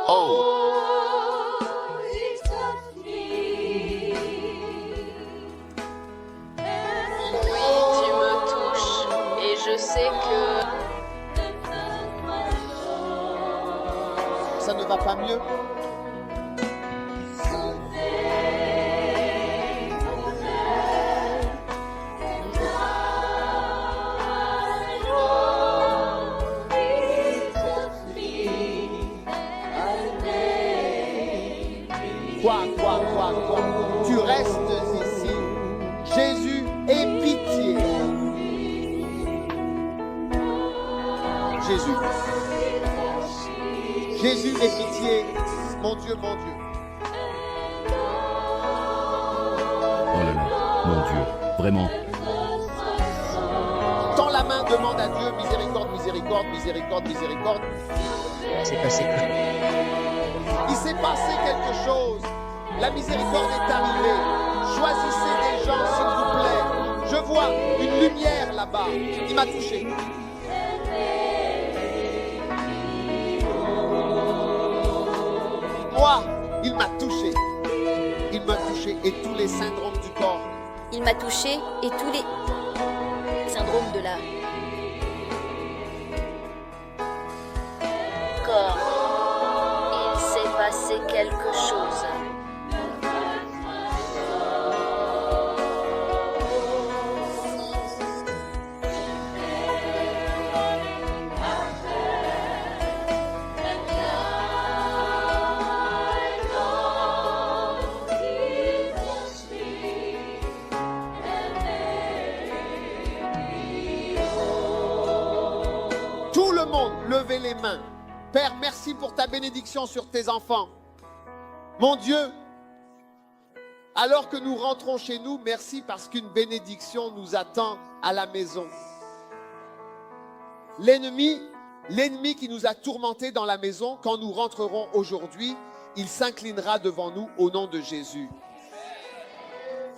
Oh! Je sais que ça ne va pas mieux. Quoi? Tu restes ici. Jésus, aie pitié. Jésus. Jésus, aie pitié. Mon Dieu, mon Dieu. Oh là là, mon Dieu, vraiment. Tends la main, demande à Dieu, miséricorde, miséricorde, miséricorde, miséricorde. C'est passé. Il s'est passé quelque chose. La miséricorde est arrivée. Choisissez des gens, s'il vous plaît. Je vois une lumière là-bas. Il m'a touché. Moi, il m'a touché. Il m'a touché et tous les syndromes du corps. Il m'a touché et tous les syndromes de la corps. Il s'est passé quelque chose. Levez les mains. Père, merci pour ta bénédiction sur tes enfants. Mon Dieu, alors que nous rentrons chez nous, merci parce qu'une bénédiction nous attend à la maison. L'ennemi qui nous a tourmentés dans la maison, quand nous rentrerons aujourd'hui, il s'inclinera devant nous au nom de Jésus.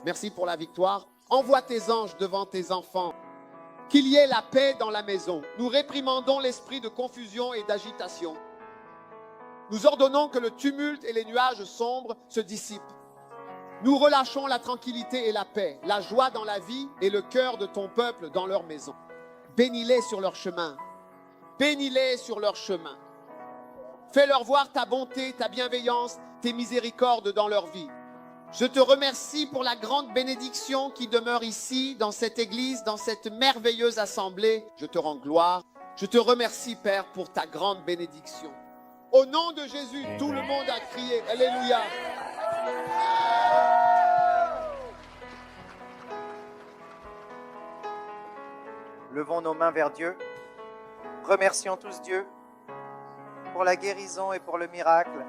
Merci pour la victoire. Envoie tes anges devant tes enfants. Qu'il y ait la paix dans la maison. Nous réprimandons l'esprit de confusion et d'agitation. Nous ordonnons que le tumulte et les nuages sombres se dissipent. Nous relâchons la tranquillité et la paix, la joie dans la vie et le cœur de ton peuple dans leur maison. Bénis-les sur leur chemin. Bénis-les sur leur chemin. Fais-leur voir ta bonté, ta bienveillance, tes miséricordes dans leur vie. Je te remercie pour la grande bénédiction qui demeure ici, dans cette église, dans cette merveilleuse assemblée. Je te rends gloire. Je te remercie, Père, pour ta grande bénédiction. Au nom de Jésus, tout le monde a crié Alléluia. Levons nos mains vers Dieu. Remercions tous Dieu pour la guérison et pour le miracle